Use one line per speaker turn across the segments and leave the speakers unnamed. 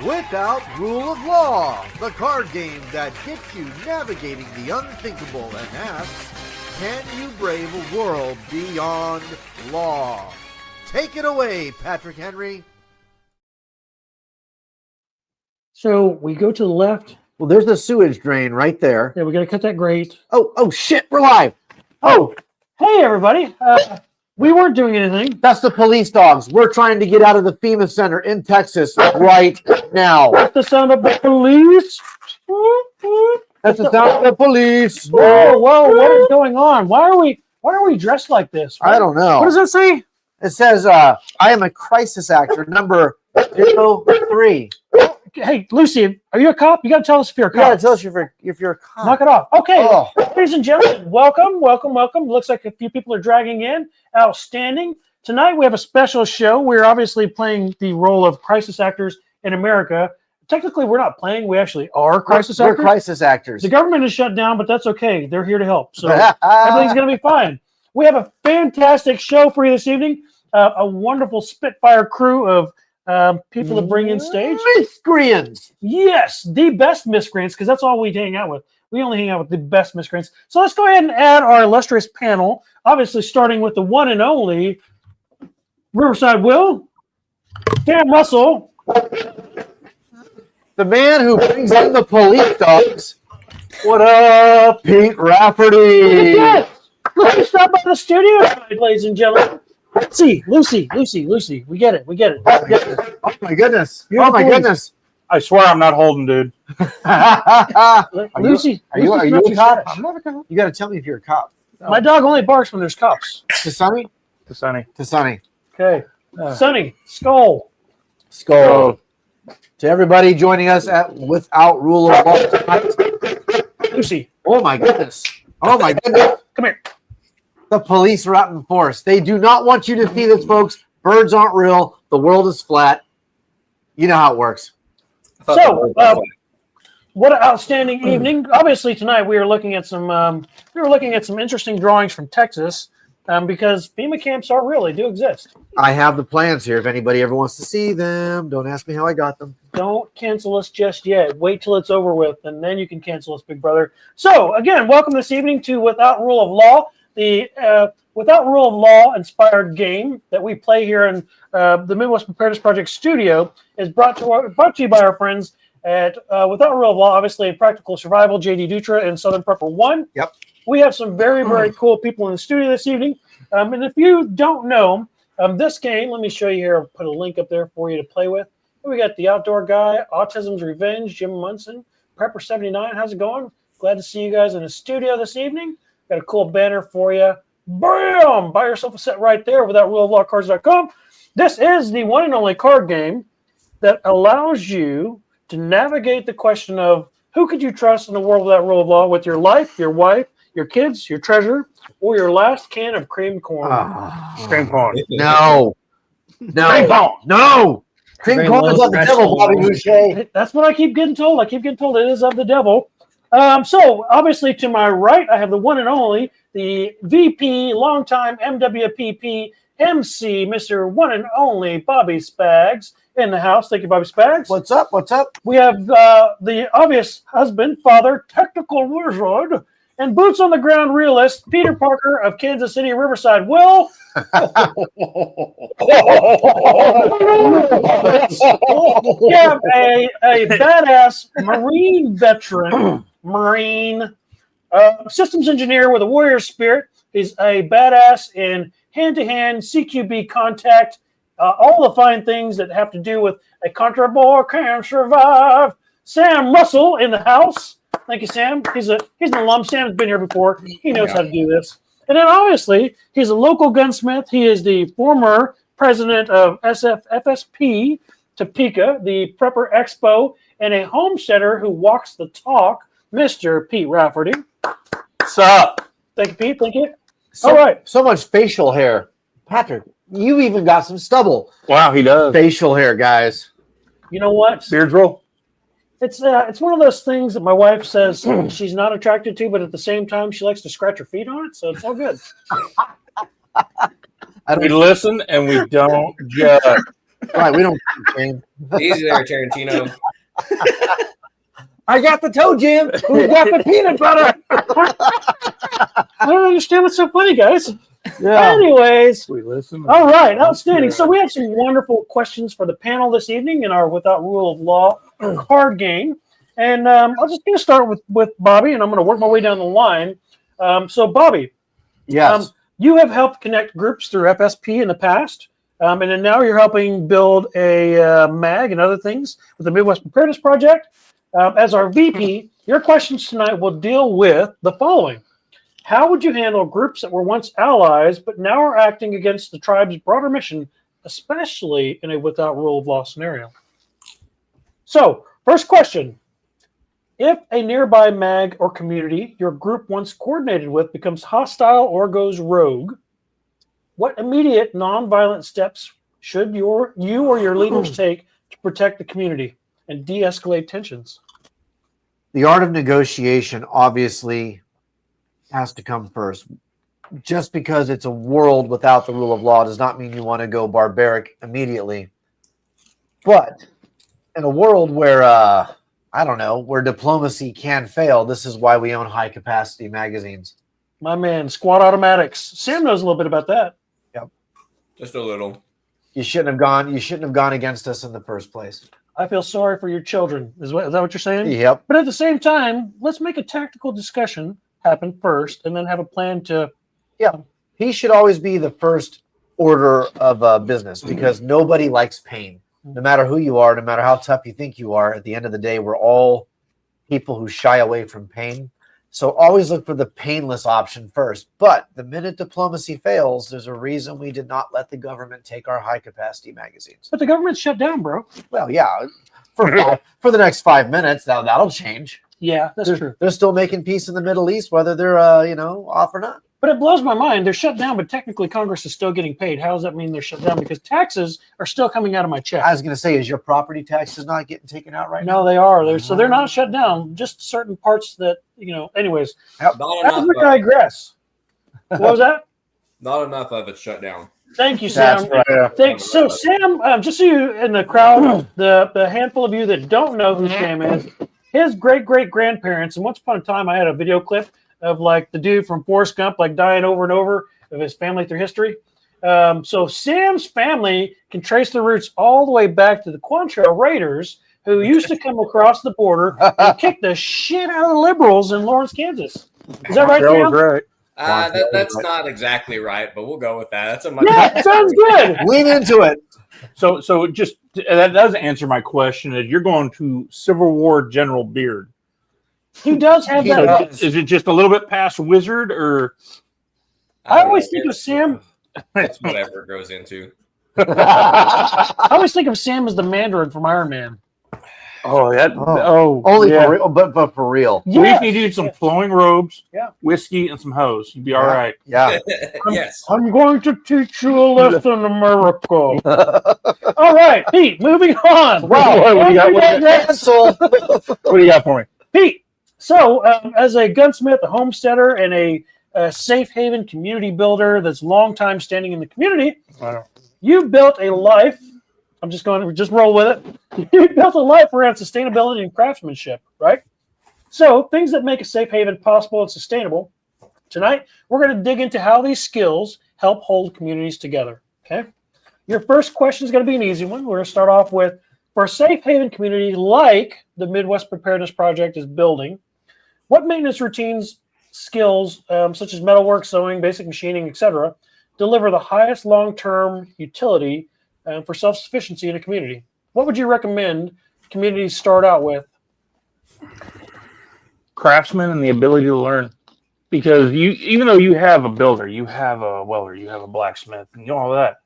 Without Rule of Law, the card game that gets you navigating the unthinkable and asks, can you brave a world beyond law? Take it away, Patrick Henry.
So we go to the left.
Well, there's the sewage drain right there.
Yeah, we got to cut that grate.
Oh, shit, we're live.
Oh, hey, everybody. We weren't doing anything.
That's the police dogs. We're trying to get out of the FEMA Center in Texas right now.
That's the sound of the police.
That's the sound of the police.
Whoa, what is going on? Why are we dressed like this?
I don't know.
What does that say?
It says, I am a crisis actor, number 03.
Hey, Lucy, are you a cop? You got to tell us if you're a cop.
You got to tell us if you're a cop.
Knock it off. Okay,
Oh.
Ladies and gentlemen, welcome. Looks like a few people are dragging in. Outstanding. Tonight we have a special show. We're obviously playing the role of crisis actors in America. Technically, we're not playing. We actually are crisis actors.
We're crisis actors.
The government is shut down, but that's okay. They're here to help. So everything's going to be fine. We have a fantastic show for you this evening. A wonderful Spitfire crew of people to bring in stage.
Miscreants.
Yes, the best miscreants, because that's all we hang out with. We only hang out with the best miscreants. So let's go ahead and add our illustrious panel, obviously starting with the one and only Riverside Will, Sam Russell.
The man who brings in the police dogs. What up, Pete Rafferty?
Yes. Let me stop by the studio tonight, ladies and gentlemen. Lucy. We get it.
Oh my goodness.
You're
Oh my
the police.
goodness.
I swear I'm not holding, dude.
Lucy,
Are you a
Lucy's
cop?
Scottish.
I'm not a cop. You got to tell me if you're a cop.
My dog only barks when there's cops.
To Sonny?
To Sonny.
To Sonny.
Okay. Sonny, Skull.
Skull. To everybody joining us at Without Rule of Law tonight.
Lucy,
Oh my goodness. Oh my goodness.
come here.
The police are out in force. They do not want you to see this, folks. Birds aren't real. The world is flat. You know how it works.
So, what an outstanding evening! Obviously, tonight we are looking at some interesting drawings from Texas, because FEMA camps are real; they do exist.
I have the plans here. If anybody ever wants to see them, don't ask me how I got them.
Don't cancel us just yet. Wait till it's over with, and then you can cancel us, big brother. So, again, welcome this evening to Without Rule of Law, the Without Rule of Law inspired game that we play here in the Midwest Preparedness Project studio is brought to you by our friends at Without Rule of Law, obviously Practical Survival, JD Dutra, and Southern Prepper 1.
Yep.
We have some very, very cool people in the studio this evening. And if you don't know, this game, let me show you here. I'll put a link up there for you to play with. We got the Outdoor Guy, Autism's Revenge, Jim Munson, Prepper 79. How's it going? Glad to see you guys in the studio this evening. Got a cool banner for you. Bam! Buy yourself a set right there without ruleoflawcards.com. This is the one and only card game that allows you to navigate the question of who could you trust in the world without rule of law with your life, your wife, your kids, your treasure, or your last can of cream corn.
Cream corn.
No.
Cream corn.
No. Cream corn is of the devil, Bobby Boucher.
That's what I keep getting told. I keep getting told it is of the devil. So, obviously, to my right, I have the one and only, the VP, longtime MWPP MC, Mr. One and Only Bobby Spags in the house. Thank you, Bobby Spags.
What's up? What's up?
We have the obvious husband, father, technical wizard, and boots on the ground realist, Peter Parker of Kansas City, Riverside. Will. We have a badass Marine veteran, systems engineer with a warrior spirit. He's a badass in hand-to-hand CQB contact, all the fine things that have to do with a country boy can survive. Sam Russell in the house. Thank you, Sam. He's an alum. Sam's been here before. He knows how to do this. And then obviously, he's a local gunsmith. He is the former president of FSP Topeka, the Prepper Expo, and a homesteader who walks the talk, Mr. Pete Rafferty.
What's up?
Thank you, Pete. Thank you.
So,
All right.
So much facial hair. Patrick, you even got some stubble.
Wow, he does.
Facial hair, guys.
You know what?
Beard roll.
It's one of those things that my wife says she's not attracted to, but at the same time, she likes to scratch her feet on it, so it's all good.
We listen and we don't judge.
Right, we don't James.
Easy there, Tarantino.
I got the toe jam. Who's got the peanut butter?
I don't understand what's so funny, guys.
Yeah.
Anyways,
We listen.
all right, outstanding. So we have some wonderful questions for the panel this evening in our Without Rule of Law card game. And I'm just going to start with Bobby, and I'm going to work my way down the line. So, Bobby,
Yes.
you have helped connect groups through FSP in the past, and then now you're helping build a MAG and other things with the Midwest Preparedness Project. As our VP, your questions tonight will deal with the following. How would you handle groups that were once allies but now are acting against the tribe's broader mission, especially in a without rule of law scenario? So, first question. If a nearby MAG or community your group once coordinated with becomes hostile or goes rogue, what immediate nonviolent steps should you or your leaders take to protect the community and de-escalate tensions?
The art of negotiation obviously has to come first. Just because it's a world without the rule of law does not mean you want to go barbaric immediately. But in a world where, I don't know, where diplomacy can fail, this is why we own high-capacity magazines.
My man, squad automatics. Sam knows a little bit about that.
Just a little.
You shouldn't have gone against us in the first place.
I feel sorry for your children. Is that what you're saying?
Yep.
But at the same time, let's make a tactical discussion happen first and then have a plan to...
He should always be the first order of business because nobody likes pain. No matter who you are, no matter how tough you think you are, at the end of the day, we're all people who shy away from pain. So always look for the painless option first. But the minute diplomacy fails, there's a reason we did not let the government take our high-capacity magazines.
But the government's shut down, bro.
Well, yeah, for the next 5 minutes, that'll change.
Yeah, that's true.
They're still making peace in the Middle East, whether they're off or not.
But it blows my mind. They're shut down, but technically Congress is still getting paid. How does that mean they're shut down? Because taxes are still coming out of my check.
I was going to say, is your property taxes not getting taken out right now?
No, they are. So they're not shut down. Just certain parts that, anyways.
Not
As
enough.
we digress. What was that?
Not enough of it shut down.
Thank you, Sam.
That's right.
Thanks. So, Sam, just so you in the crowd, the handful of you that don't know who Sam is, his great-great-grandparents, and once upon a time I had a video clip of like the dude from Forrest Gump, like dying over and over of his family through history. So Sam's family can trace the roots all the way back to the Quantrill Raiders, who used to come across the border and kick the shit out of the liberals in Lawrence, Kansas. Is that right, Sam?
Right.
That's not exactly right, but we'll go with that. That's a much
Yeah, sounds good.
Lean into it.
So just that doesn't answer my question. Is you're going to Civil War General Beard?
He does have that.
Is it just a little bit past wizard, or
I always think of Sam.
It's whatever it goes into.
I always think of Sam as the Mandarin from Iron Man.
Only
yeah.
for real, but for real.
We just need you some flowing robes,
Yeah.
whiskey, and some hose. You'd be all right.
Yeah.
Yes.
I'm going to teach you a lesson, America. All right, Pete, moving on.
Wow, what do you got?
What
What do you got for me?
Pete, so as a gunsmith, a homesteader, and a safe haven community builder that's long time standing in the community, you've built a life. I'm just going to just roll with it. You built a life around sustainability and craftsmanship, right? So things that make a safe haven possible and sustainable. Tonight, we're going to dig into how these skills help hold communities together, okay? Your first question is going to be an easy one. We're going to start off with, for a safe haven community like the Midwest Preparedness Project is building, what maintenance routines, skills, such as metalwork, sewing, basic machining, etc., deliver the highest long-term utility for self-sufficiency in a community? What would you recommend communities start out with?
Craftsman and the ability to learn. Because even though you have a builder, you have a welder, you have a blacksmith, and all that,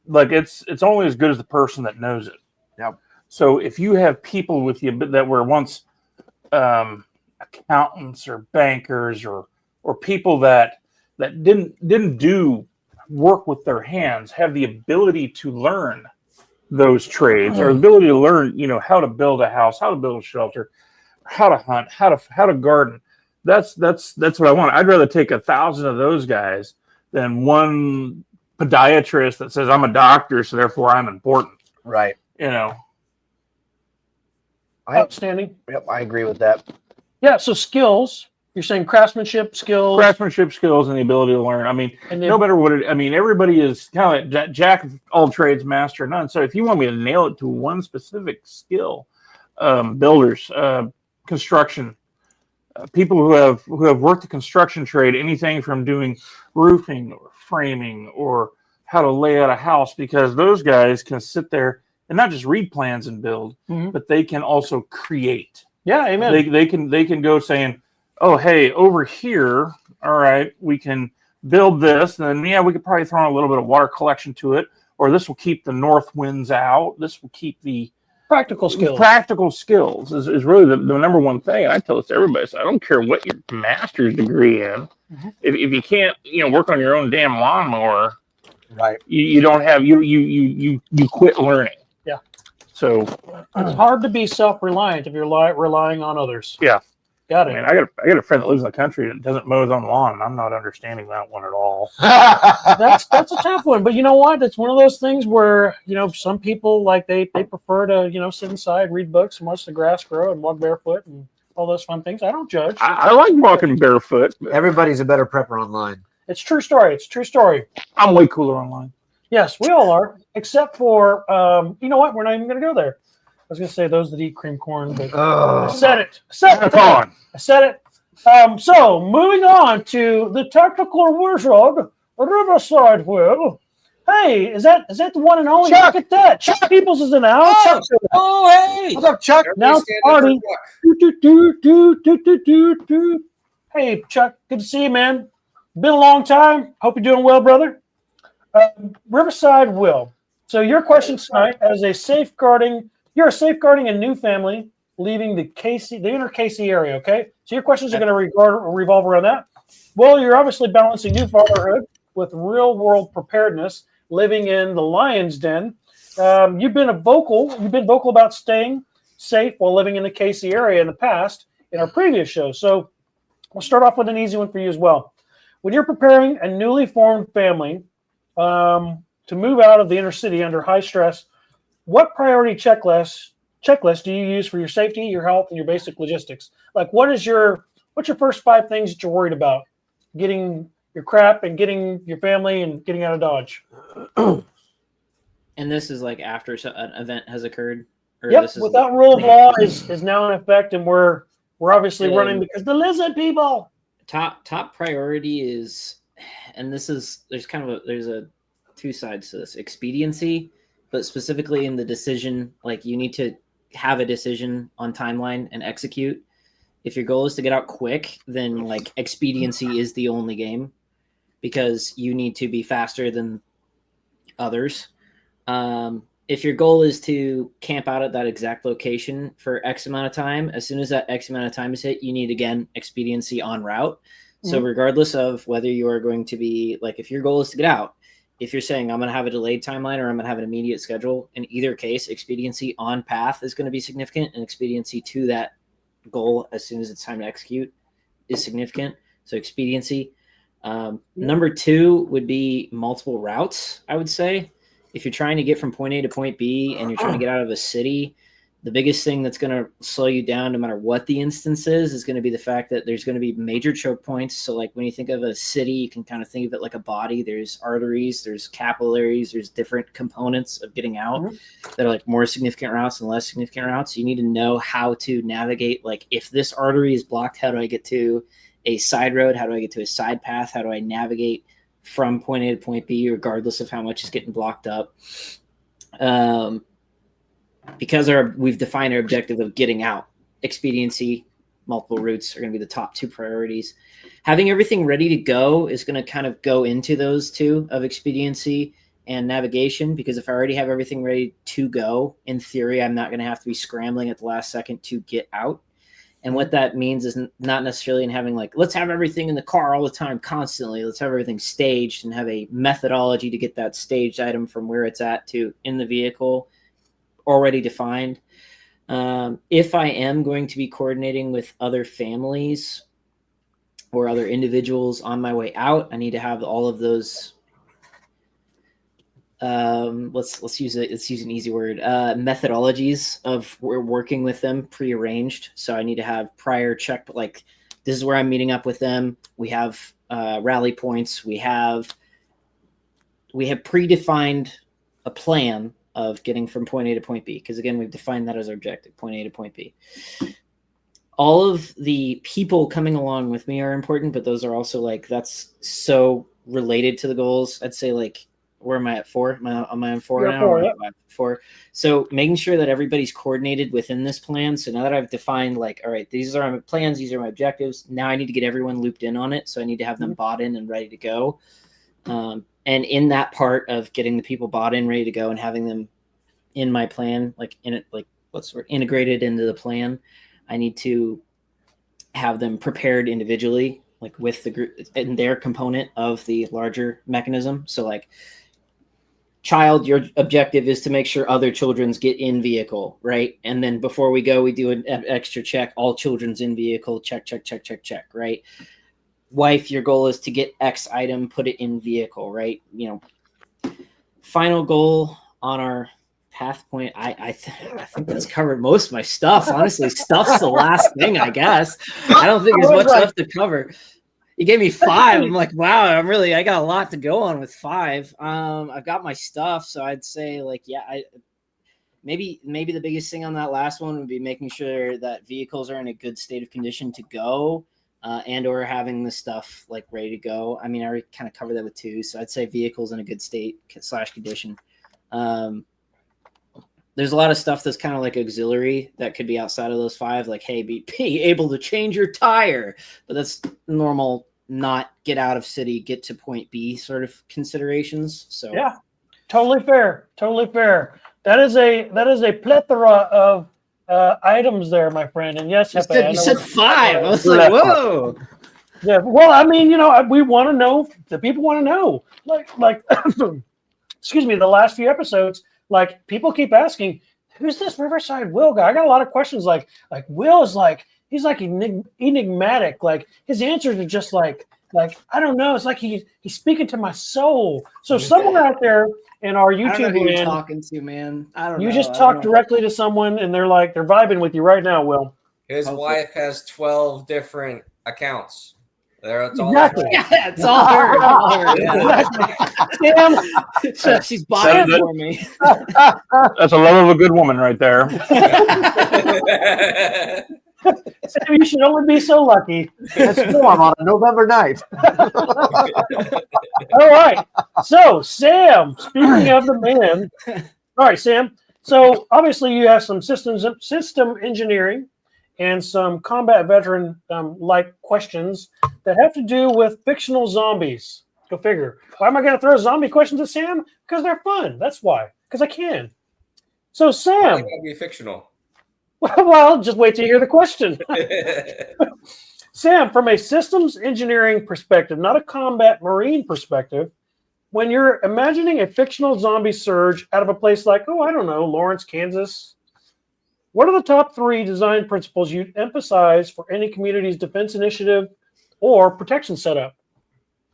like it's only as good as the person that knows it.
Yep.
So if you have people with you that were once accountants or bankers or people that didn't do work with their hands, have the ability to learn those trades or ability to learn, how to build a house, how to build a shelter, how to hunt, how to garden. That's what I want. I'd rather take 1,000 of those guys than one podiatrist that says I'm a doctor, so therefore I'm important.
Right.
You know,
Outstanding.
Yep, I agree with that.
Yeah. So skills. You're saying craftsmanship skills.
craftsmanship skills and the ability to learn. I mean,
And
no matter what it, I mean, everybody is kind of like jack of all trades, master of none. So if you want me to nail it to one specific skill, builders, construction, people who have worked the construction trade, anything from doing roofing or framing or how to lay out a house, because those guys can sit there and not just read plans and build, but they can also create.
Yeah, amen.
They can go saying, oh, hey, over here, all right, we can build this, and then yeah, we could probably throw in a little bit of water collection to it, or this will keep the north winds out. This will keep the
practical skills.
Practical skills is really the number one thing. And I tell this to everybody. So I don't care what your master's degree in. If you can't, work on your own damn lawnmower,
right?
You don't have you quit learning.
Yeah.
So
it's hard to be self-reliant if you're relying on others.
Yeah.
Got it.
I mean, I got a friend that lives in the country that doesn't mow his own lawn, and I'm not understanding that one at all.
That's a tough one, but you know what? It's one of those things where some people they prefer to sit inside, read books, and watch the grass grow, and walk barefoot, and all those fun things. I don't judge.
I like walking barefoot.
Everybody's a better prepper online.
It's true story. It's true story.
I'm way cooler online.
Yes, we all are, except for you know what? We're not even going to go there. I was going to say those that eat cream corn, but I said it. I said it. So moving on to the technical wizard, Riverside Will. Hey, is that the one and only?
Chuck.
Look at that. Chuck Peoples is in the house.
Hey!
What's up, Chuck?
Now party. Hey, Chuck. Good to see you, man. Been a long time. Hope you're doing well, brother. Riverside Will. So your question tonight, as you're safeguarding a new family leaving the inner Casey area, okay? So your questions are going to revolve around that. Well, you're obviously balancing new fatherhood with real-world preparedness, living in the lion's den. You've been vocal about staying safe while living in the Casey area in the past in our previous show. So we'll start off with an easy one for you as well. When you're preparing a newly formed family to move out of the inner city under high stress, what priority checklist do you use for your safety, your health, and your basic logistics? Like, what's your first 5 things that you're worried about? Getting your crap and getting your family and getting out of Dodge.
And this is like after an event has occurred? Or
Yep,
this is
without rule of law is now in effect, and we're obviously running because the lizard people.
Top priority is, and there's a 2 sides to this. Expediency, but specifically in the decision, like you need to have a decision on timeline and execute. If your goal is to get out quick, then like expediency is the only game because you need to be faster than others. If your goal is to camp out at that exact location for X amount of time, as soon as that X amount of time is hit, you need, again, expediency en route. So regardless of whether you are going to be, like, if your goal is to get out, if you're saying I'm going to have a delayed timeline or I'm going to have an immediate schedule, in either case, expediency on path is going to be significant, and expediency to that goal as soon as it's time to execute is significant. So expediency. Number 2 would be multiple routes, I would say. If you're trying to get from point A to point B and you're trying to get out of a city, the biggest thing that's going to slow you down, no matter what the instance is going to be the fact that there's going to be major choke points. So like when you think of a city, you can kind of think of it like a body. There's arteries, there's capillaries, there's different components of getting out that are like more significant routes and less significant routes. You need to know how to navigate. Like if this artery is blocked, how do I get to a side road? How do I get to a side path? How do I navigate from point A to point B, regardless of how much is getting blocked up? Because we've defined our objective of getting out, expediency, multiple routes are going to be the top 2 priorities. Having everything ready to go is going to kind of go into those 2 of expediency and navigation, because if I already have everything ready to go, in theory, I'm not going to have to be scrambling at the last second to get out. And what that means is not necessarily in having like, let's have everything in the car all the time, constantly. Let's have everything staged and have a methodology to get that staged item from where it's at to in the vehicle already defined. If I am going to be coordinating with other families or other individuals on my way out, I need to have all of those let's use it. Let's use an easy word. Methodologies of we're working with them prearranged. So I need to have prior check. Like this is where I'm meeting up with them. We have rally points. We have predefined a plan of getting from point A to point B. Because again, we've defined that as our objective, point A to point B. All of the people coming along with me are important, but those are also like, that's so related to the goals. I'd say like, where am I at 4? Am I on 4
You're
now?
4,
Or
yeah.
am I at 4? So making sure that everybody's coordinated within this plan. So now that I've defined like, all right, these are my plans, these are my objectives. Now I need to get everyone looped in on it. So I need to have them bought in and ready to go. And in that part of getting the people bought in, ready to go, and having them in my plan, like in it, like what's the word, integrated into the plan, I need to have them prepared individually, like with the group and their component of the larger mechanism. So like, child, your objective is to make sure other children's get in vehicle, right? And then before we go, we do an extra check, all children's in vehicle, check, right? Wife, your goal is to get X item, put it in vehicle, right? You know, final goal on our path point. I think that's covered most of my stuff. Honestly, stuff's the last thing, I guess. I don't think there's much left to cover. You gave me 5. I'm like, wow, I got a lot to go on with 5. I've got my stuff, so I'd say like, yeah, maybe the biggest thing on that last one would be making sure that vehicles are in a good state of condition to go, and or having the stuff like ready to go. I mean, I already kind of covered that with 2, so I'd say vehicles in a good state / condition. There's a lot of stuff that's kind of like auxiliary that could be outside of those 5, like, hey, be able to change your tire, but that's normal, not get out of city, get to point B sort of considerations. So
yeah, totally fair. That is a plethora of items there, my friend. And yes,
you said 5. I was like, whoa.
Yeah, well, I mean, you know, we want to know. The people want to know. Like, excuse me. The last few episodes, like, people keep asking, "Who's this Riverside Will guy?" I got a lot of questions. Like Will is like, he's like enigmatic. Like his answers are just like I don't know. It's like he's speaking to my soul. So somewhere out there in our YouTube
I don't know who you're
land,
talking to, man. I don't know.
you just talk directly to someone, and they're vibing with you right now, Will.
His wife has 12 different accounts. It's all
Exactly.
Yeah, it's all her.
Yeah.
Sam, she's buying for me.
That's a love of a good woman right there.
Sam, you should only be so lucky.
It's warm on a November night.
All right. So, Sam, speaking of the man. All right, Sam. So, obviously, you have some system engineering and some combat veteran like questions that have to do with fictional zombies. Go figure. Why am I going to throw zombie questions at Sam? Because they're fun. That's why. Because I can. So, Sam.
Why gotta be fictional?
Well, just wait till you hear the question. Sam, from a systems engineering perspective, not a combat marine perspective, when you're imagining a fictional zombie surge out of a place like, oh, I don't know, Lawrence, Kansas, what are the top 3 design principles you'd emphasize for any community's defense initiative or protection setup?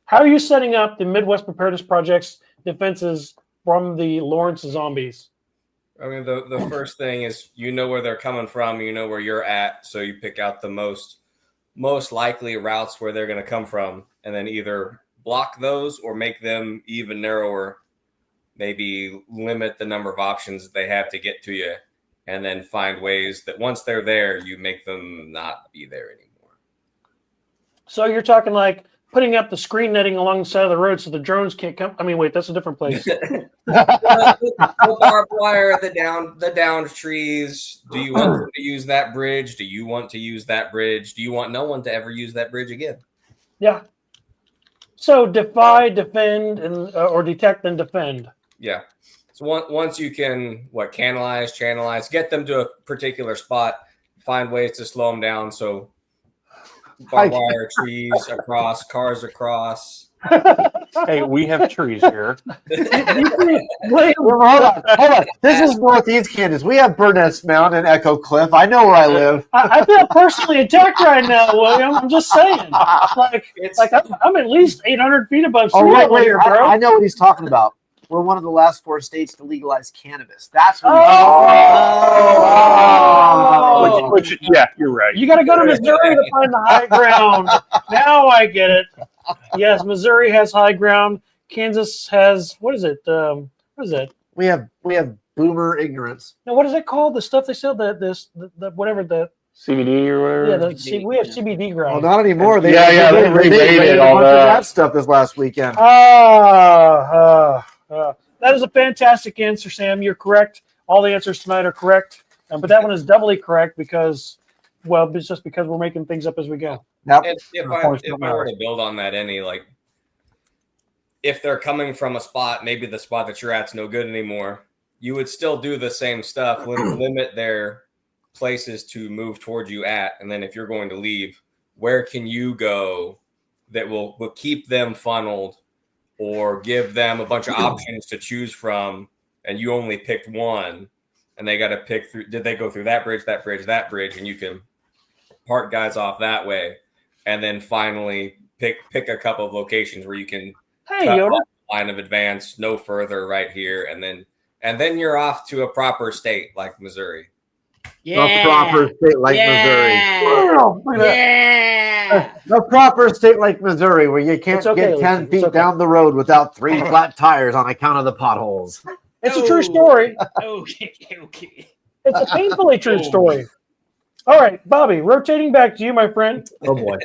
How are you setting up the Midwest Preparedness Project's defenses from the Lawrence zombies?
I mean, the first thing is you know where they're coming from, you know where you're at, so you pick out the most likely routes where they're going to come from, and then either block those or make them even narrower, maybe limit the number of options they have to get to you, and then find ways that once they're there, you make them not be there anymore.
So you're talking like putting up the screen netting along the side of the road so the drones can't come. I mean, wait, that's a different place.
The barbed wire, the downed trees. Do you want them to use that bridge? Do you want to use that bridge? Do you want no one to ever use that bridge again?
Yeah. So defy, defend, and or detect and defend.
Yeah. So once you can channelize, get them to a particular spot, find ways to slow them down. So barbed wire, trees across, cars across.
Hey, we have trees here.
Wait, hold on. This is Northeast Kansas. We have Burness Mountain and Echo Cliff. I know where I live.
I feel personally attacked right now, William. I'm just saying. I'm at least 800 feet above sea level here, bro.
I know what he's talking about. we're one of the last 4 states to legalize cannabis. That's what
Yeah, you're right.
You got to go to Missouri to find the high ground. Now I get it. Yes, Missouri has high ground. Kansas has what is it? What is it?
we have boomer ignorance.
No, what is it called? The stuff they sell the whatever the
CBD or whatever.
we have CBD
Well,
ground.
not anymore. They
they raided
a
all
bunch of
that.
that stuff this last weekend.
That is a fantastic answer, Sam. You're correct. All the answers tonight are correct, but that one is doubly correct because, well, it's just because we're making things up as we go.
Yep.
And if I were to build on that, like if they're coming from a spot, maybe the spot that you're at's no good anymore, you would still do the same stuff, limit their places to move towards you at, and then if you're going to leave, where can you go that will keep them funneled or give them a bunch of options to choose from, and you only picked one, and they got to pick through, did they go through that bridge, and you can park guys off that way, and then finally pick a couple of locations where you can
Hey,
cut
Yoda.
off the line of advance no further right here, and then you're off to a proper state like Missouri.
A proper state like Missouri.
Oh, look at that.
Yeah.
A proper state like Missouri where you can't
It's okay,
get 10
Lucy.
feet
It's okay.
down the road without 3 flat tires on account of the potholes.
It's a true story.
Okay.
It's a painfully true story. All right, Bobby, rotating back to you, my friend.
Oh boy.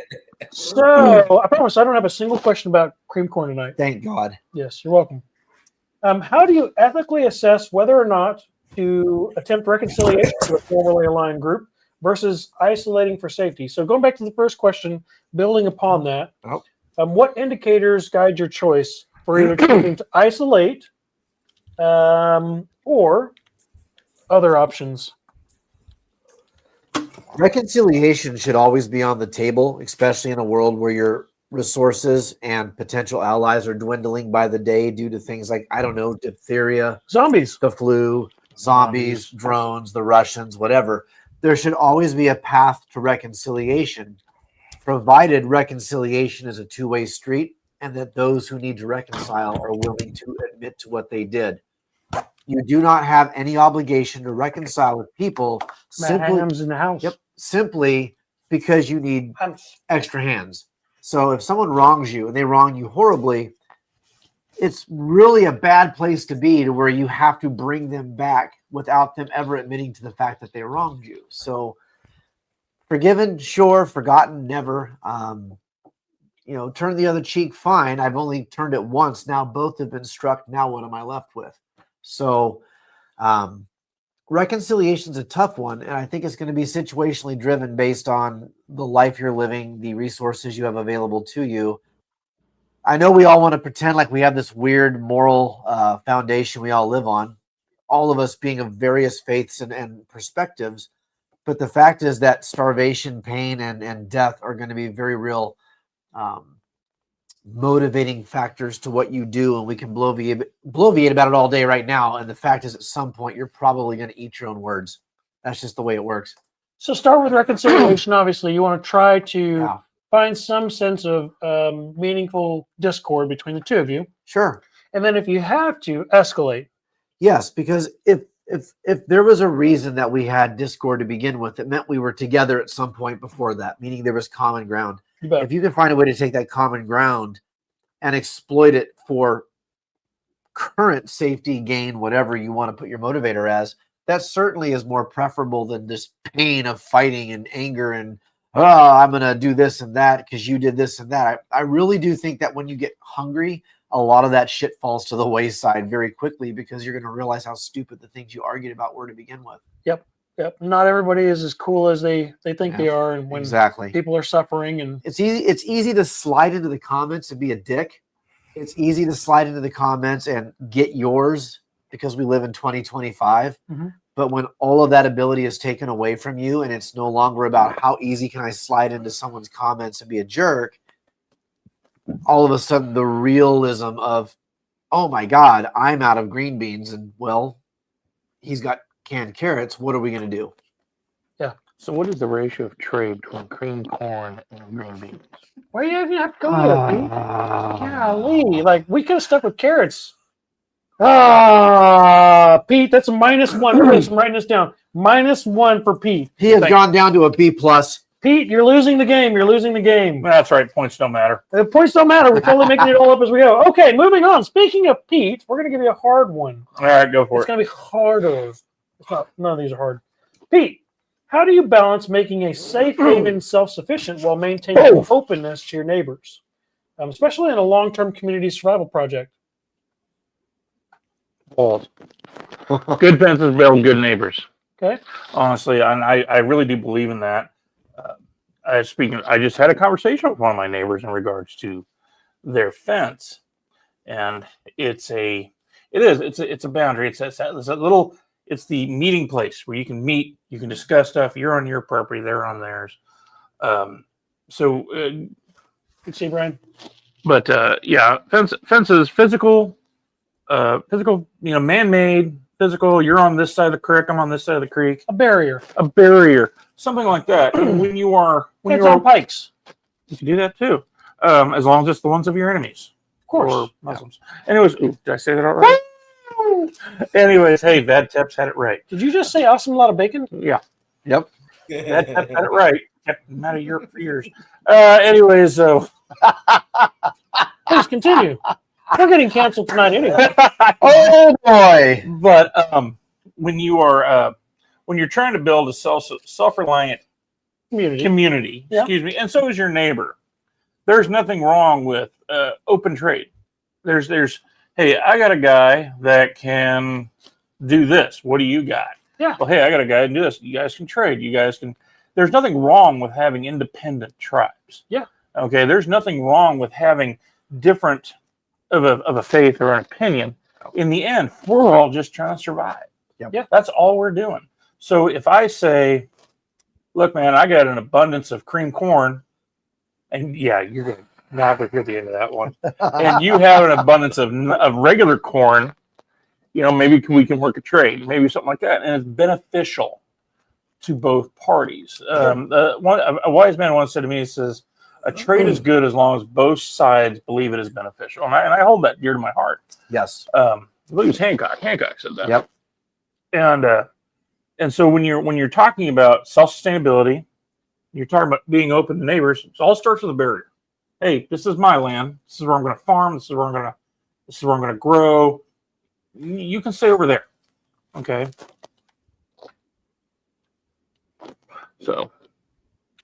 So I promise I don't have a single question about cream corn tonight.
Thank God.
Yes, you're welcome. How do you ethically assess whether or not to attempt reconciliation with a formerly aligned group versus isolating for safety? So going back to the first question, building upon that, what indicators guide your choice for either choosing to isolate or other options?
Reconciliation should always be on the table, especially in a world where your resources and potential allies are dwindling by the day due to things like, I don't know, diphtheria,
Zombies.
the flu, zombies, drones, the Russians, whatever. There should always be a path to reconciliation, provided reconciliation is a two-way street and that those who need to reconcile are willing to admit to what they did. You do not have any obligation to reconcile with people
Hams in the house.
simply because you need extra hands. So if someone wrongs you and they wrong you horribly, it's really a bad place to be, to where you have to bring them back without them ever admitting to the fact that they wronged you. So forgiven, sure. Forgotten, never. Turn the other cheek, fine. I've only turned it once. Now both have been struck. Now what am I left with? So reconciliation is a tough one, and I think it's going to be situationally driven based on the life you're living, the resources you have available to you. I know we all want to pretend like we have this weird moral foundation we all live on, all of us being of various faiths and perspectives, but the fact is that starvation, pain, and death are going to be very real motivating factors to what you do, and we can bloviate about it all day right now, and the fact is at some point you're probably going to eat your own words. That's just the way it works.
So start with reconciliation. Obviously, you want to try to find some sense of meaningful discord between the two of you.
Sure.
And then if you have to, escalate.
Yes, because if there was a reason that we had discord to begin with, it meant we were together at some point before that, meaning there was common ground. If you can find a way to take that common ground and exploit it for current safety gain, whatever you want to put your motivator as, that certainly is more preferable than this pain of fighting and anger and, I'm going to do this and that because you did this and that. I really do think that when you get hungry, a lot of that shit falls to the wayside very quickly because you're going to realize how stupid the things you argued about were to begin with.
Yep. Not everybody is as cool as they think they are, and when people are suffering, and
it's easy to slide into the comments and be a dick. It's easy to slide into the comments and get yours because we live in 2025.
Mm-hmm.
But when all of that ability is taken away from you and it's no longer about how easy can I slide into someone's comments and be a jerk, all of a sudden the realism of, oh my God, I'm out of green beans, and well, he's got canned carrots. What are we going to do?
Yeah.
So what is the ratio of trade between cream corn and green beans?
Why do you have to go there, Pete? Golly. Like, we could have stuck with carrots. Pete, that's a -1. Please, I'm writing this down. -1 for Pete.
He has gone down to a B plus.
Pete, you're losing the game. You're losing the game.
That's right. Points don't matter.
The points don't matter. We're totally making it all up as we go. Okay, moving on. Speaking of Pete, we're going to give you a hard one.
All right, go for
It's
it.
going to be harder. None of these are hard. Pete, how do you balance making a safe haven self-sufficient while maintaining openness to your neighbors, especially in a long-term community survival project?
Balls. Good fences build good neighbors.
Okay.
Honestly, and I really do believe in that. I just had a conversation with one of my neighbors in regards to their fence, and it's a boundary. It's the meeting place where you can meet, you can discuss stuff. You're on your property, they're on theirs.
Good to see you, Brian.
But fences, physical, man-made, physical. You're on this side of the creek, I'm on this side of the creek.
A barrier.
Something like that. When you're
on pikes.
You can do that too, as long as it's the ones of your enemies,
of course,
or Muslims. Yeah. Anyways, did I say that all right? Anyways, hey, Bad Teps had it right.
Did you just say awesome lot of bacon?
Yeah.
Yep.
Bad Teps had it right. Kept him out of Europe for years. Anyways, so
please continue. We're getting canceled tonight anyway.
Oh boy!
But when you're trying to build a self-reliant community,
yeah.
Excuse me, and so is your neighbor, there's nothing wrong with open trade. There's hey, I got a guy that can do this. What do you got?
Yeah.
Well, hey, I got a guy that can do this. You guys can trade. You guys can. There's nothing wrong with having independent tribes.
Yeah.
Okay. There's nothing wrong with having different of a faith or an opinion. In the end, we're all just trying to survive.
Yep.
Yeah. That's all we're doing. So if I say, look, man, I got an abundance of cream corn, and yeah, you're going to not hear the end of that one, and you have an abundance of regular corn, maybe we can work a trade, maybe something like that, and it's beneficial to both parties. A wise man once said to me, he says, a trade is good as long as both sides believe it is beneficial, and I hold that dear to my heart.
Yes.
I believe it was Hancock. Hancock said that.
Yep.
And so when you're talking about self-sustainability, you're talking about being open to neighbors, it all starts with a barrier. Hey, this is my land. This is where I'm going to farm. This is where I'm going to grow. You can stay over there. Okay. So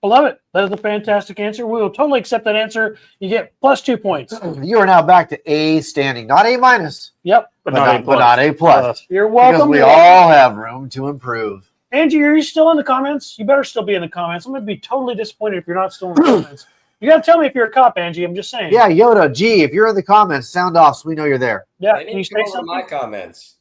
I love it. That is a fantastic answer. We will totally accept that answer. You get +2 points.
You are now back to A standing, not A minus.
Yep.
But not A plus.
You're welcome.
Because we all have room to improve.
Angie, are you still in the comments? You better still be in the comments. I'm going to be totally disappointed if you're not still in the comments. You got to tell me if you're a cop, Angie. I'm just saying.
Yeah, Yoda, G, if you're in the comments, sound off so we know you're there.
Yeah,
They
can you
need to
say
come over to
something?
my comments.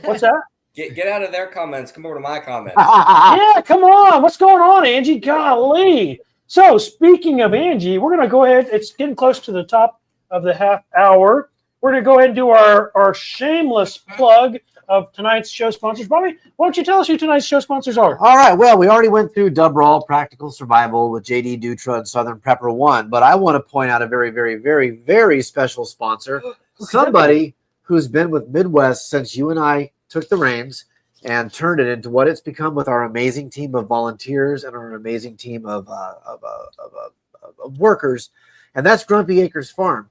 What's that?
Get out of their comments. Come over to my comments.
Yeah, come on. What's going on, Angie? Golly. So, speaking of Angie, we're going to go ahead. It's getting close to the top of the half hour. We're going to go ahead and do our shameless plug of tonight's show sponsors. Bobby, why don't you tell us who tonight's show sponsors are?
All right. Well, we already went through Dub Brawl, Practical Survival with JD Dutra and Southern Prepper 1, but I want to point out a very, very, very, very special sponsor, somebody who's been with Midwest since you and I took the reins and turned it into what it's become with our amazing team of volunteers and our amazing team of workers, and that's Grumpy Acres Farm.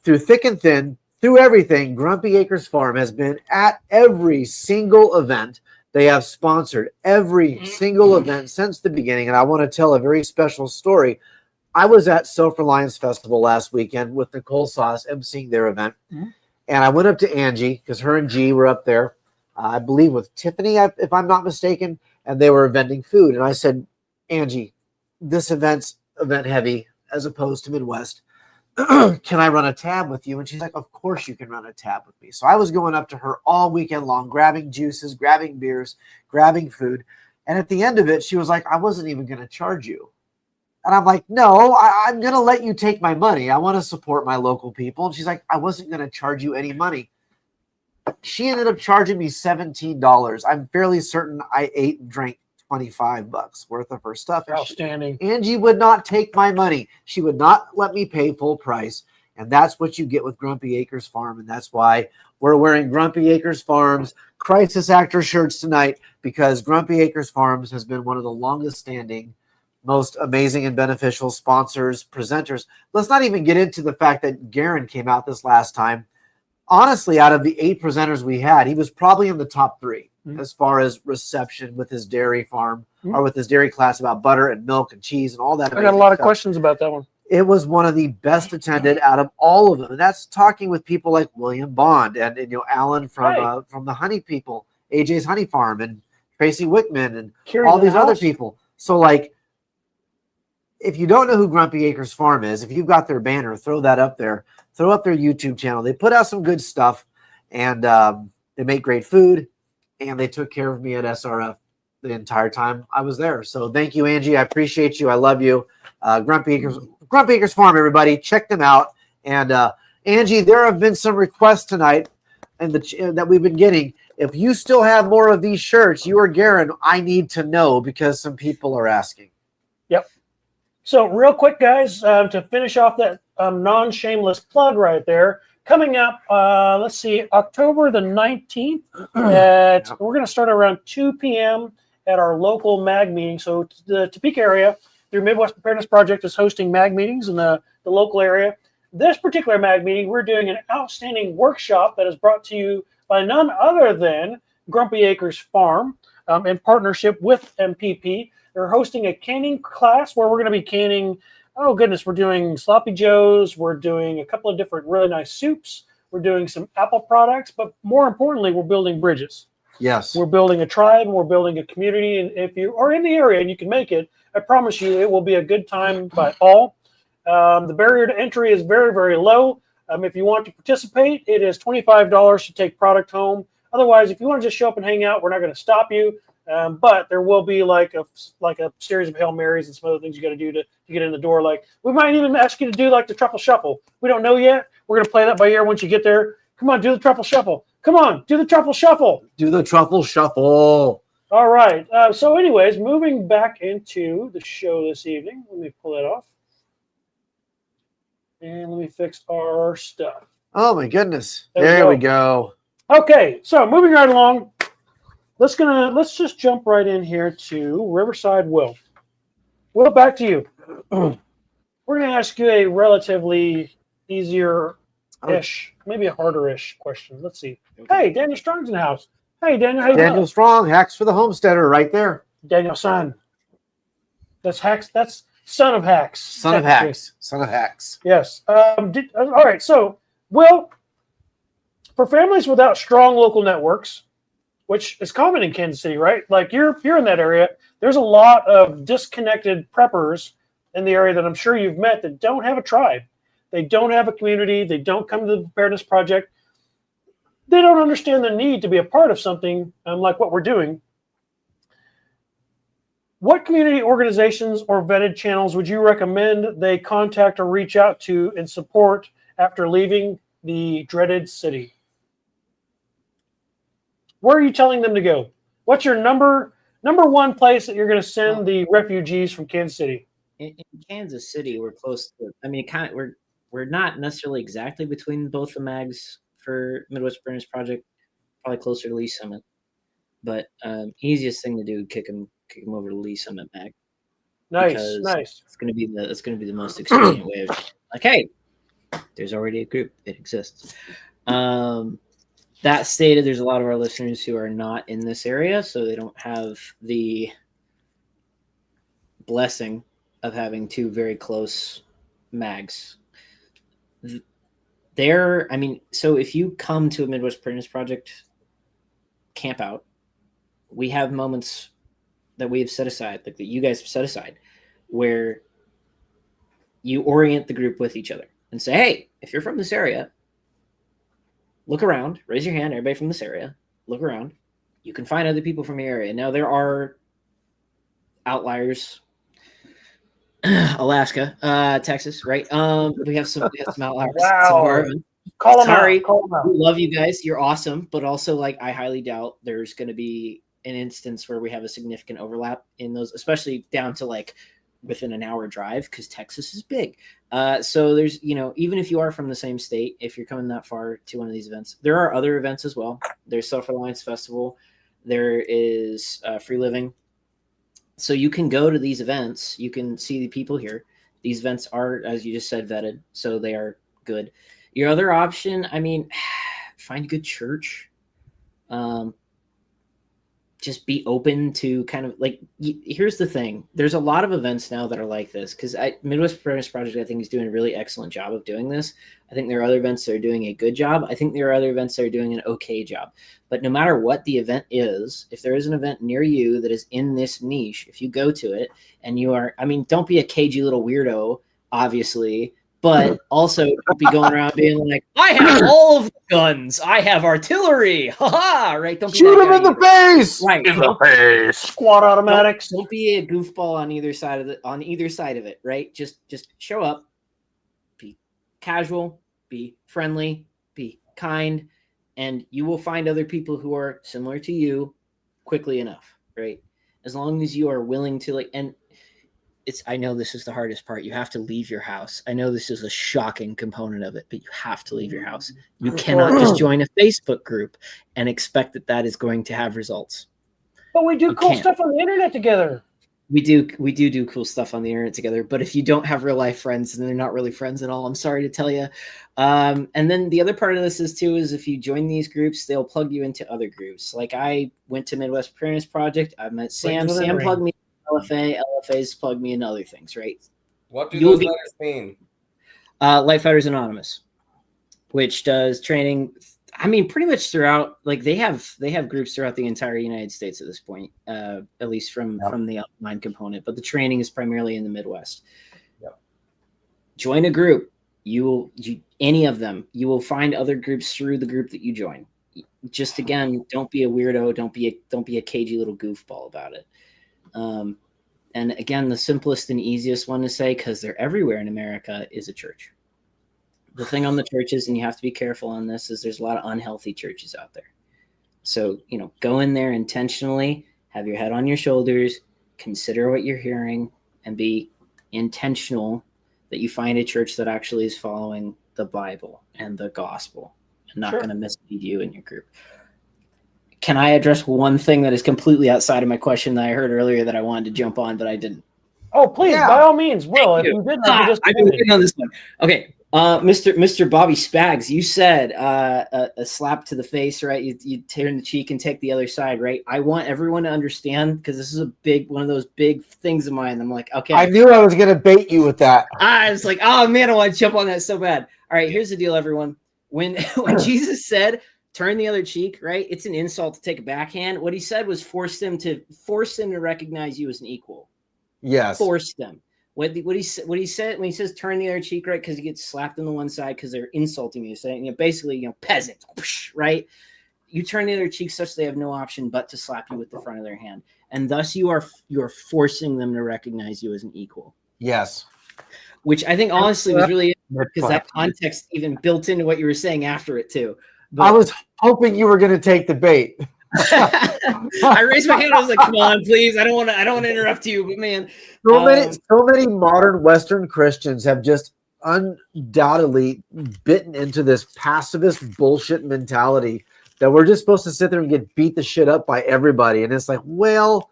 Through thick and thin, through everything, Grumpy Acres Farm has been at every single event. They have sponsored every single event since the beginning, and I want to tell a very special story. I was at Self-Reliance Festival last weekend with Nicole Sauce emceeing their event, and I went up to Angie because her and G were up there, I believe with Tiffany, if I'm not mistaken, and they were vending food. And I said, Angie, this event's event heavy as opposed to Midwest. Can I run a tab with you? And she's like, of course you can run a tab with me. So I was going up to her all weekend long, grabbing juices, grabbing beers, grabbing food. And at the end of it, she was like, I wasn't even going to charge you. And I'm like, no, I'm going to let you take my money. I want to support my local people. And she's like, I wasn't going to charge you any money. She ended up charging me $17. I'm fairly certain I ate and drank $25 worth of her stuff.
Outstanding.
Angie would not take my money. She would not let me pay full price. And that's what you get with Grumpy Acres Farm. And that's why we're wearing Grumpy Acres Farms Crisis Actor shirts tonight, because Grumpy Acres Farms has been one of the longest standing, most amazing and beneficial sponsors, presenters. Let's not even get into the fact that Garen came out this last time. Honestly, out of the 8 presenters we had, he was probably in the top 3 as far as reception with his dairy farm or with his dairy class about butter and milk and cheese and all that.
I got a lot of questions about that one.
It was one of the best attended out of all of them. And that's talking with people like William Bond and you know, Alan from the Honey People, AJ's Honey Farm, and Tracy Wickman and all these other people. So like, if you don't know who Grumpy Acres Farm is, if you've got their banner, throw that up there. Throw up their YouTube channel. They put out some good stuff, and they make great food, and they took care of me at SRF the entire time I was there. So thank you, Angie. I appreciate you. I love you. Grumpy Acres Farm, everybody. Check them out. And Angie, there have been some requests tonight and that we've been getting. If you still have more of these shirts, you or Garen, I need to know, because some people are asking.
Yep. So real quick, guys, to finish off that non-shameless plug right there, coming up, let's see, October the 19th, we're going to start around 2 p.m. at our local MAG meeting. So the Topeka area, through Midwest Preparedness Project, is hosting MAG meetings in the local area. This particular MAG meeting, we're doing an outstanding workshop that is brought to you by none other than Grumpy Acres Farm in partnership with MPP. They're hosting a canning class where we're going to be canning, oh goodness, we're doing Sloppy Joes, we're doing a couple of different really nice soups, we're doing some apple products, but more importantly, we're building bridges.
Yes.
We're building a tribe, and we're building a community, and if you are in the area and you can make it, I promise you it will be a good time by all. The barrier to entry is very, very low. If you want to participate, it is $25 to take product home. Otherwise, if you want to just show up and hang out, we're not going to stop you. But there will be like a series of Hail Marys and some other things you got to do to get in the door. Like, we might even ask you to do like the truffle shuffle. We don't know yet. We're going to play that by ear once you get there. Come on, do the truffle shuffle. Come on, do the truffle shuffle.
Do the truffle shuffle.
All right. So anyways, moving back into the show this evening. Let me pull that off. And let me fix our stuff.
Oh, my goodness. There we go.
Okay, so moving right along. Let's just jump right in here to Riverside Will. Will, back to you. We're going to ask you a relatively easier-ish, maybe a harder-ish question. Let's see. Hey, Daniel Strong's in the house. Hey, Daniel. How you doing?
Daniel Strong, Hacks for the Homesteader, right there.
Daniel Son. That's Hacks. That's Son of Hacks.
Son of Hacks. Son of Hacks.
Yes. All right. So, Will, for families without strong local networks, which is common in Kansas City, right? Like you're in that area. There's a lot of disconnected preppers in the area that I'm sure you've met that don't have a tribe. They don't have a community. They don't come to the Preparedness Project. They don't understand the need to be a part of something like what we're doing. What community organizations or vetted channels would you recommend they contact or reach out to and support after leaving the dreaded city? Where are you telling them to go? What's your number one place that you're going to send the refugees from Kansas City?
In Kansas City, we're close to. I mean, we're not necessarily exactly between both the mags for Midwest Preparedness Project. Probably closer to Lee Summit, but easiest thing to do, kick them over to Lee Summit mag.
Nice.
It's going to be the most expedient way of like, hey, there's already a group. It exists. That stated, there's a lot of our listeners who are not in this area, so they don't have the blessing of having two very close mags. So if you come to a Midwest Preparedness Project camp out, we have moments that we have set aside, like that you guys have set aside, where you orient the group with each other and say, hey, if you're from this area, look around, raise your hand, everybody from this area, look around. You can find other people from your area. Now, there are outliers. Alaska, Texas, right? We have some outliers.
Wow. Call them out.
We love you guys. You're awesome. But also, like, I highly doubt there's going to be an instance where we have a significant overlap in those, especially down to, like, within an hour drive because Texas is big. So there's, even if you are from the same state, if you're coming that far to one of these events, there are other events as well. There's Self-Reliance Festival. There is Free Living. So you can go to these events. You can see the people here. These events are, as you just said, vetted. So they are good. Your other option, find a good church. Just be open to kind of like, here's the thing. There's a lot of events now that are like this because Midwest Preparedness Project, I think, is doing a really excellent job of doing this. I think there are other events that are doing a good job. I think there are other events that are doing an okay job. But no matter what the event is, if there is an event near you that is in this niche, if you go to it and you are, don't be a cagey little weirdo, obviously, but also don't be going around being like, I have all of the guns. I have artillery. Ha-ha, right? Don't be
shoot him in the face.
Right.
In the face.
Squad automatics.
Don't be a goofball on either side of it, right? Just show up, be casual, be friendly, be kind, and you will find other people who are similar to you quickly enough, right? As long as you are willing to I know this is the hardest part. You have to leave your house. I know this is a shocking component of it, but you have to leave your house. You cannot just join a Facebook group and expect that is going to have results.
But we do cool stuff on the internet together.
We do cool stuff on the internet together. But if you don't have real life friends, then they're not really friends at all. I'm sorry to tell you. And then the other part of this is if you join these groups, they'll plug you into other groups. Like I went to Midwest Preparedness Project. I met Sam. Sam plugged me. LFA's plugged me in other things, right?
What do those letters mean?
Light Fighters Anonymous, which does training. Pretty much throughout. Like they have groups throughout the entire United States at this point, at least from the online component. But the training is primarily in the Midwest.
Yep.
Join a group. Any of them. You will find other groups through the group that you join. Just again, don't be a weirdo. Don't be a cagey little goofball about it. And again, the simplest and easiest one to say, because they're everywhere in America, is a church. The thing on the churches, and you have to be careful on this, is there's a lot of unhealthy churches out there. So, go in there intentionally, have your head on your shoulders, consider what you're hearing, and be intentional that you find a church that actually is following the Bible and the gospel and not going to mislead you in your group. Can I address one thing that is completely outside of my question that I heard earlier that I wanted to jump on, but I didn't?
Oh, please, by all means, Will. If you didn't,
I've been waiting on this one. Okay, Mr. Bobby Spags, you said a slap to the face, right? You turn the cheek and take the other side, right? I want everyone to understand because this is one of those big things of mine. I'm like, okay.
I knew I was going to bait you with that.
I was like, oh man, I want to jump on that so bad. All right, here's the deal, everyone. When Jesus said, turn the other cheek, right? It's an insult to take a backhand. What he said was force them to recognize you as an equal.
Yes.
Force them. What he said when he says turn the other cheek, right? Because he gets slapped on the one side because they're insulting you, saying basically peasant, right? You turn the other cheek such they have no option but to slap you with the front of their hand, and thus you are forcing them to recognize you as an equal.
Yes.
Which I think honestly was really because that context even built into what you were saying after it too. But
I was hoping you were going to take the bait.
I raised my hand. I was like, "Come on, please! I don't want to interrupt you." But man,
so many modern Western Christians have just undoubtedly bitten into this pacifist bullshit mentality that we're just supposed to sit there and get beat the shit up by everybody, and it's like, well,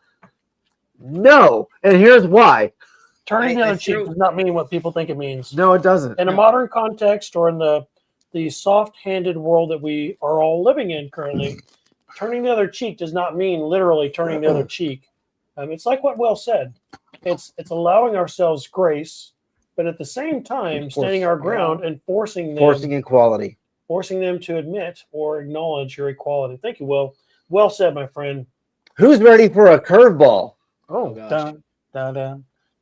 no, and here's why.
Turning the other cheek does not mean what people think it means.
No, it doesn't.
In a modern context, or in the soft-handed world that we are all living in currently, turning the other cheek does not mean literally turning the other cheek. It's like what Will said. It's allowing ourselves grace, but at the same time, standing our ground and forcing
equality.
Forcing them to admit or acknowledge your equality. Thank you, Will. Well said, my friend.
Who's ready for a curveball?
Oh, gosh.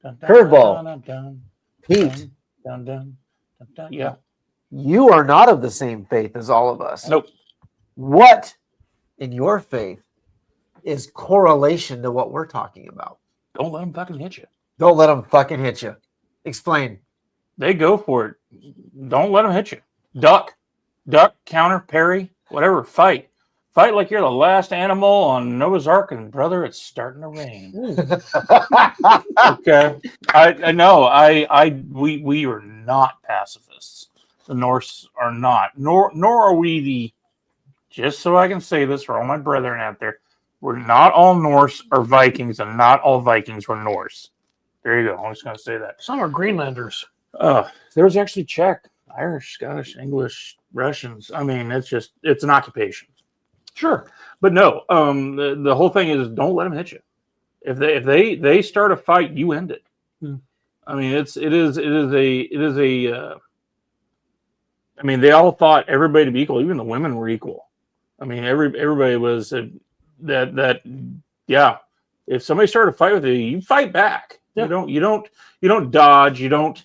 Curveball. Pete.
Yeah.
You are not of the same faith as all of us.
Nope.
What in your faith is correlation to what we're talking about?
Don't let them fucking hit you.
Don't let them fucking hit you. Explain.
They go for it. Don't let them hit you. Duck, counter, parry, whatever. Fight. Fight like you're the last animal on Noah's Ark, and brother, it's starting to rain. Okay, I know. We are not pacifists. The Norse are not. Nor are we the. Just so I can say this for all my brethren out there, we're not all Norse or Vikings, and not all Vikings were Norse. There you go. I'm just going to say that.
Some are Greenlanders.
There was actually Czech, Irish, Scottish, English, Russians. I mean, it's an occupation.
Sure,
but no. The whole thing is don't let them hit you. If they start a fight, you end it. I mean, it is a. I mean, they all thought everybody to be equal. Even the women were equal. I mean, everybody was that. Yeah, if somebody started a fight with you, you fight back. Yeah. You don't dodge. You don't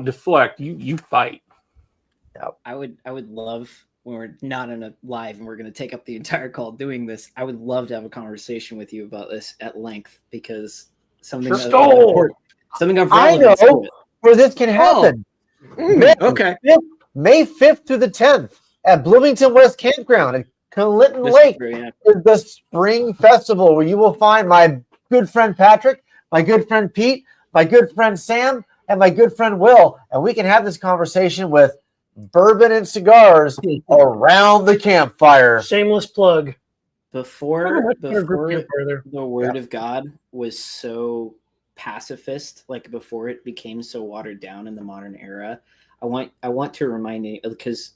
deflect. You fight.
Yeah. I would love, when we're not in a live and we're going to take up the entire call doing this, I would love to have a conversation with you about this at length, because something of
I know where this can happen.
Okay.
May 5th through the 10th at Bloomington West Campground at Clinton Lake is the Spring Festival, where you will find my good friend Patrick, my good friend Pete, my good friend Sam, and my good friend Will, and we can have this conversation with bourbon and cigars around the campfire.
Shameless plug.
Before the word of God was so pacifist, like before it became so watered down in the modern era, I want to remind you, because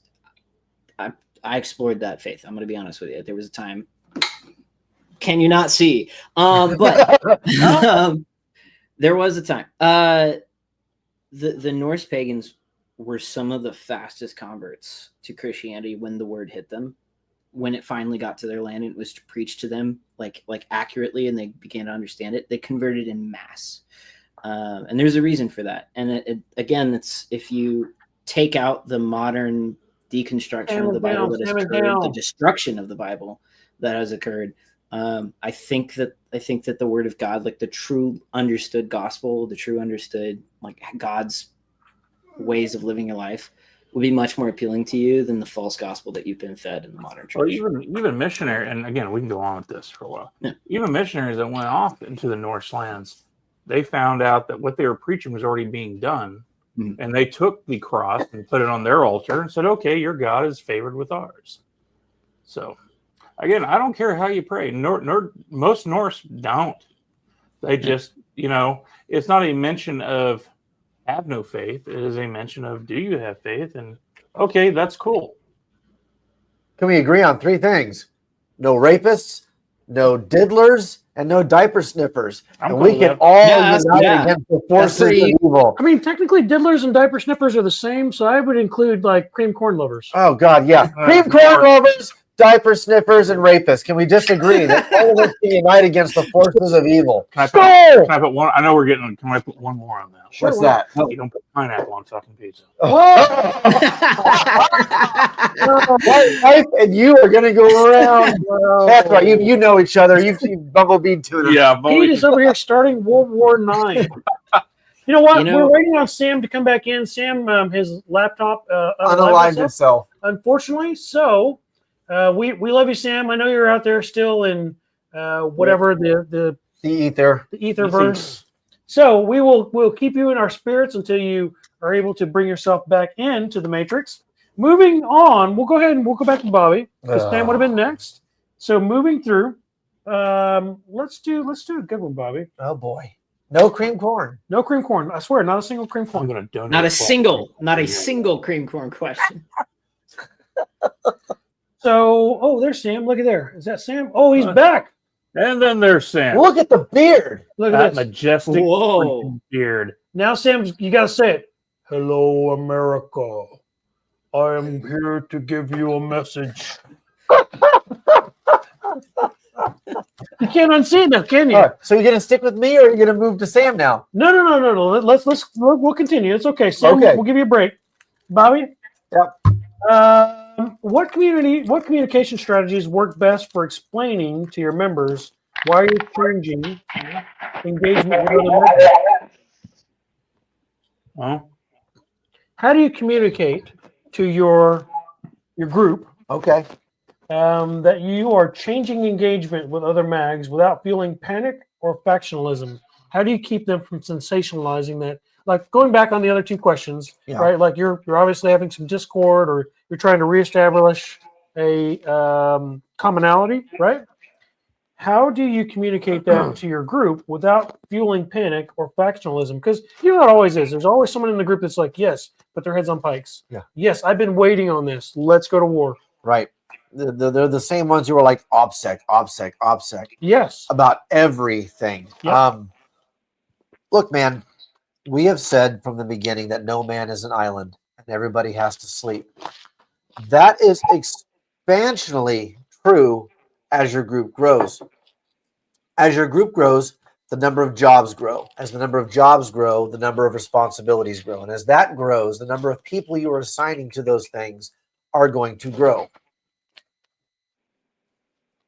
I explored that faith. I'm going to be honest with you. There was a time. Can you not see? But there was a time. The Norse pagans were some of the fastest converts to Christianity when the word hit them. When it finally got to their land and it was preached to them like accurately, and they began to understand it, they converted in mass. And there's a reason for that. And again, it's if you take out the modern deconstruction of the Bible that has occurred, the destruction of the Bible that has occurred, I think that the word of God, like the true understood gospel, the true understood like God's ways of living your life, will be much more appealing to you than the false gospel that you've been fed in the modern church.
Or even missionary, and again, we can go on with this for a while. Yeah. Even missionaries that went off into the Norse lands, they found out that what they were preaching was already being done, and they took the cross and put it on their altar and said, "Okay, your God is favored with ours." So, again, I don't care how you pray. Nor most Norse don't. They just, it's not a mention of have no faith. It is a mention of do you have faith? And okay, that's cool.
Can we agree on three things? No rapists, no diddlers, and no diaper sniffers. And we can all unite against the forces of evil.
I mean, technically, diddlers and diaper sniffers are the same, so I would include like cream corn lovers.
Oh God, yeah, cream corn lovers, diaper sniffers, and rapists. Can we disagree that all of us can unite against the forces of evil?
Can I put one? I know we're getting. Can I put one more on that?
Sure, what's that?
You don't put pineapple on fucking pizza.
Wife and you are going to go around. That's right. You know each other. You've bumblebeed tuna.
Yeah,
Pete is over here starting World War IX. You know what? We're waiting on Sam to come back in. Sam, his laptop
unalived itself.
Unfortunately, so we love you, Sam. I know you're out there still in whatever the etherverse. So we'll keep you in our spirits until you are able to bring yourself back into the Matrix. Moving on, we'll go back to Bobby, because Sam would have been next. So moving through, let's do a good one, Bobby.
Oh boy, no cream corn.
No cream corn. I swear, not a single cream corn.
I'm gonna donate.
Not a single cream corn question.
So, there's Sam. Look at there. Is that Sam? Oh, he's back.
And then there's Sam.
Look at the beard.
Look at
that
this
majestic beard.
Now, Sam, you got to say it. Hello, America. I am here to give you a message. You can't unsee it now, can you?
Right, so you're going to stick with me, or are you going to move to Sam now?
No. We'll continue. It's okay. Sam, we'll give you a break. Bobby?
Yep.
What communication strategies work best for explaining to your members why you're changing engagement with other members?
Well,
how do you communicate to your group?
Okay.
that you are changing engagement with other mags without feeling panic or factionalism. How do you keep them from sensationalizing that? Like going back on the other two questions, right? Like you're obviously having some discord, or you're trying to reestablish a commonality, right? How do you communicate that to your group without fueling panic or factionalism? Because you know how it always is. There's always someone in the group that's like, yes, but their head's on pikes.
Yeah.
Yes, I've been waiting on this. Let's go to war.
Right. They're the same ones who are like OPSEC.
Yes.
About everything.
Yep.
Look, man, we have said from the beginning that no man is an island and everybody has to sleep. That is expansionally true as your group grows. As your group grows, the number of jobs grow. As the number of jobs grow, the number of responsibilities grow. And as that grows, the number of people you are assigning to those things are going to grow.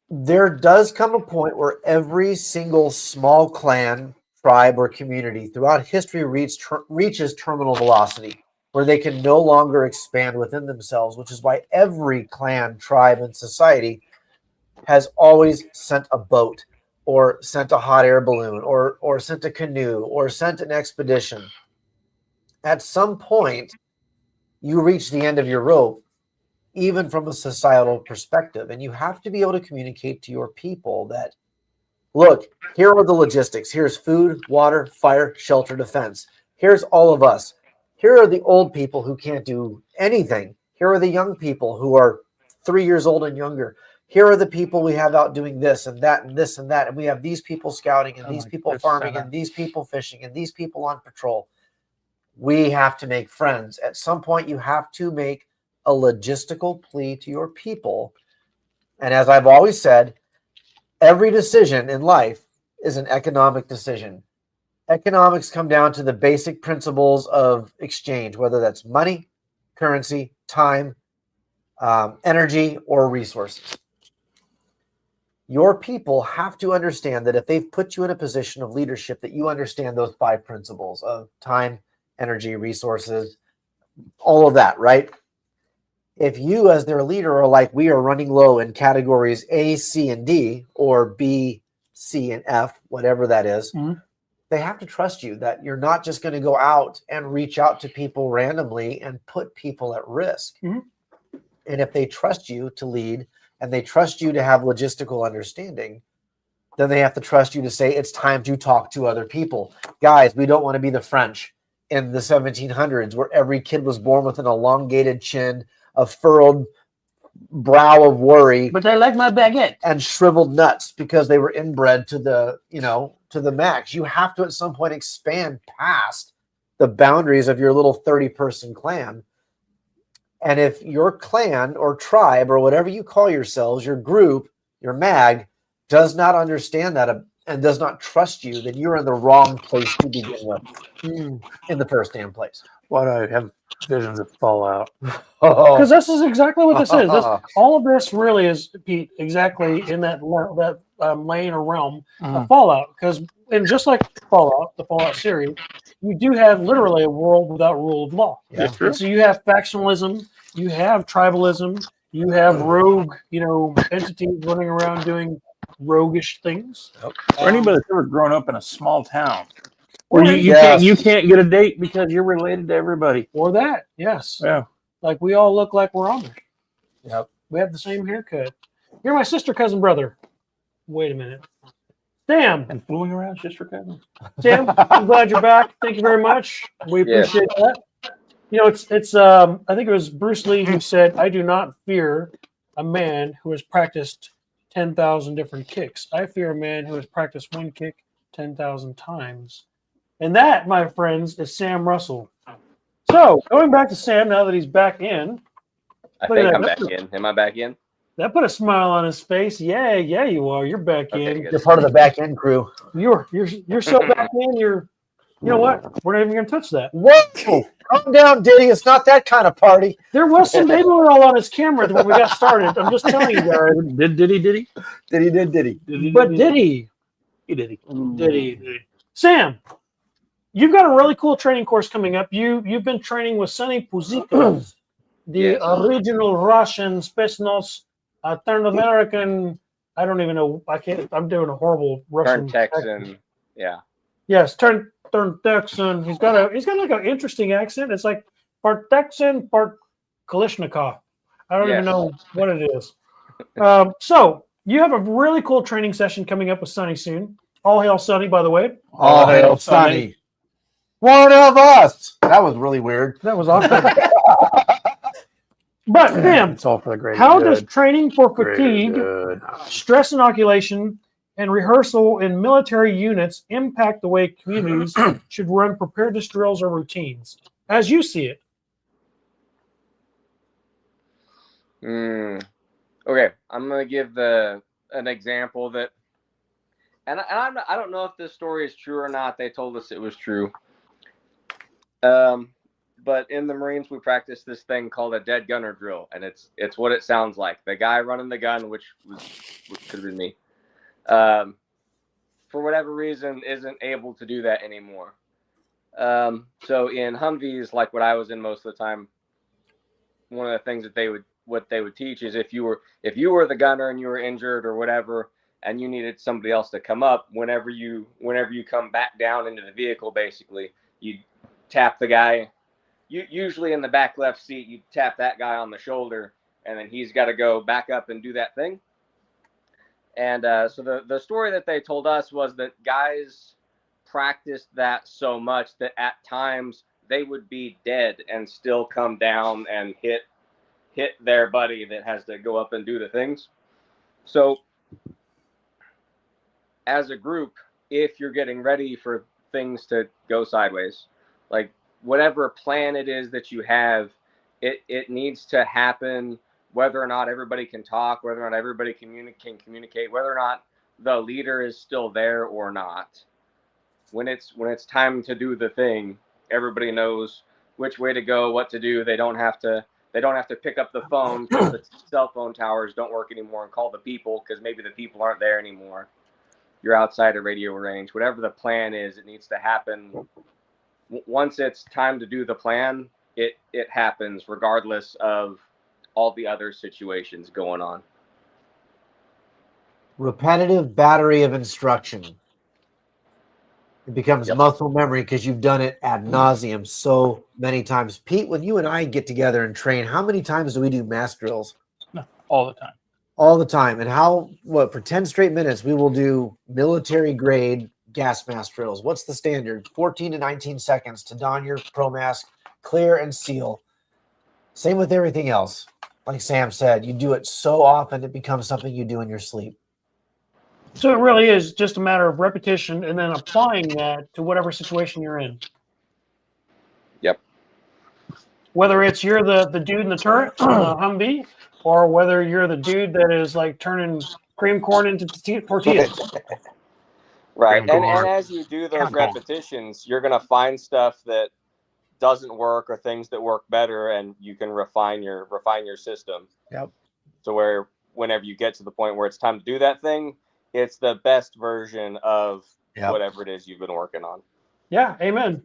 There does come a point where every single small clan, tribe, or community throughout history reaches terminal velocity, where they can no longer expand within themselves, which is why every clan, tribe, and society has always sent a boat, or sent a hot air balloon, or sent a canoe, or sent an expedition. At some point, you reach the end of your rope, even from a societal perspective, and you have to be able to communicate to your people that, look, here are the logistics. Here's food, water, fire, shelter, defense. Here's all of us. Here are the old people who can't do anything. Here are the young people who are 3 years old and younger. Here are the people we have out doing this and that and this and that. And we have these people scouting and these people farming and these people fishing and these people on patrol. We have to make friends. At some point, you have to make a logistical plea to your people. And as I've always said, every decision in life is an economic decision. Economics come down to the basic principles of exchange, whether that's money, currency, time, energy, or resources. Your people have to understand that if they've put you in a position of leadership, that you understand those 5 principles of time, energy, resources, all of that, right? If you, as their leader, are like, we are running low in categories A, C, and D, or B, C, and F, whatever that is, they have to trust you that you're not just going to go out and reach out to people randomly and put people at risk. And if they trust you to lead and they trust you to have logistical understanding, then they have to trust you to say, it's time to talk to other people. Guys, we don't want to be the French in the 1700s, where every kid was born with an elongated chin, a furrowed brow of worry,
but they like my baguette,
and shriveled nuts because they were inbred to the, to the max. You have to at some point expand past the boundaries of your little 30-person clan. And if your clan or tribe or whatever you call yourselves, your group, your mag, does not understand that and does not trust you, then you're in the wrong place to begin with in the first damn place.
Why do I have visions of Fallout?
Because this is exactly what this is. All of this really is, Pete, exactly in that lane or realm of Fallout. Because, and just like Fallout, the Fallout series, you do have literally a world without rule of law.
Yeah.
And so you have factionalism, you have tribalism, you have rogue, entities running around doing roguish things.
For anybody that's ever grown up in a small town, where you can't get a date because you're related to everybody.
Or that, yes.
Yeah.
Like we all look like we're Amish.
Yep.
We have the same haircut. You're my sister, cousin, brother. Wait a minute. Sam.
And fooling around, sister, cousin.
Sam, I'm glad you're back. Thank you very much. We appreciate that. It's I think it was Bruce Lee who said, I do not fear a man who has practiced 10,000 different kicks. I fear a man who has practiced one kick 10,000 times. And that, my friends, is Sam Russell. So, going back to Sam, now that he's back in.
I think I'm back in. Am I back in?
That put a smile on his face. Yeah, you are. You're back in.
Good.
You're part of the back end crew.
You're so back in. You know what? We're not even going to touch that.
Whoa! Calm down, Diddy. It's not that kind of party.
There was some baby oil on his camera when we got started. I'm just telling you guys.
Diddy?
But Diddy. Diddy. Sam, you've got a really cool training course coming up. You've been training with Sonny Puzika, the original Russian Spetsnaz Turn American. I don't even know. I can't. I'm doing a horrible Russian.
Turn Texan. Yeah.
Yes, turn Texan. He's got like an interesting accent. It's like part Texan, part Kalishnikov. I don't even
Yes.
know what it is. So you have a really cool training session coming up with Sonny soon. All hail Sonny, by the way.
All hail Sonny. One of us. That was really weird.
That was awesome. But Sam,
It's all for the greater
how
good.
does training for
Greater
fatigue,
good.
stress inoculation, and rehearsal in military units impact the way communities should run preparedness drills or routines, as you see it?
Okay, I'm gonna give an example that, and I don't know if this story is true or not. They told us it was true. But in the Marines, we practice this thing called a dead gunner drill, and it's what it sounds like. The guy running the gun, which could have been me, for whatever reason, isn't able to do that anymore. So in Humvees, like what I was in most of the time, one of the things that they would teach is if you were the gunner and you were injured or whatever, and you needed somebody else to come up, whenever you come back down into the vehicle, basically, you tap the guy. You usually in the back left seat, you tap that guy on the shoulder, and then he's got to go back up and do that thing. And so the story that they told us was that guys practiced that so much that at times they would be dead and still come down and hit their buddy that has to go up and do the things. So as a group, if you're getting ready for things to go sideways, like whatever plan it is that you have, it needs to happen, whether or not everybody can talk, whether or not everybody can communicate, whether or not the leader is still there or not. When it's time to do the thing, everybody knows which way to go, what to do. They don't have to pick up the phone because the cell phone towers don't work anymore and call the people because maybe the people aren't there anymore. You're outside of radio range. Whatever the plan is, it needs to happen. Once it's time to do the plan, it happens regardless of all the other situations going on.
Repetitive battery of instruction. It becomes muscle memory because you've done it ad nauseum so many times. Pete, when you and I get together and train, how many times do we do mass drills?
No, all the time.
All the time. And for 10 straight minutes, we will do military grade gas mask drills. What's the standard? 14 to 19 seconds to don your pro mask, clear and seal. Same with everything else. Like Sam said, you do it so often, it becomes something you do in your sleep.
So it really is just a matter of repetition and then applying that to whatever situation you're in.
Yep.
Whether it's you're the dude in the turret on the Humvee, or whether you're the dude that is like turning cream corn into tortillas.
Right. And as you do those repetitions, you're going to find stuff that doesn't work or things that work better, and you can refine your system.
Yep.
So where whenever you get to the point where it's time to do that thing, it's the best version of whatever it is you've been working on.
Yeah, amen.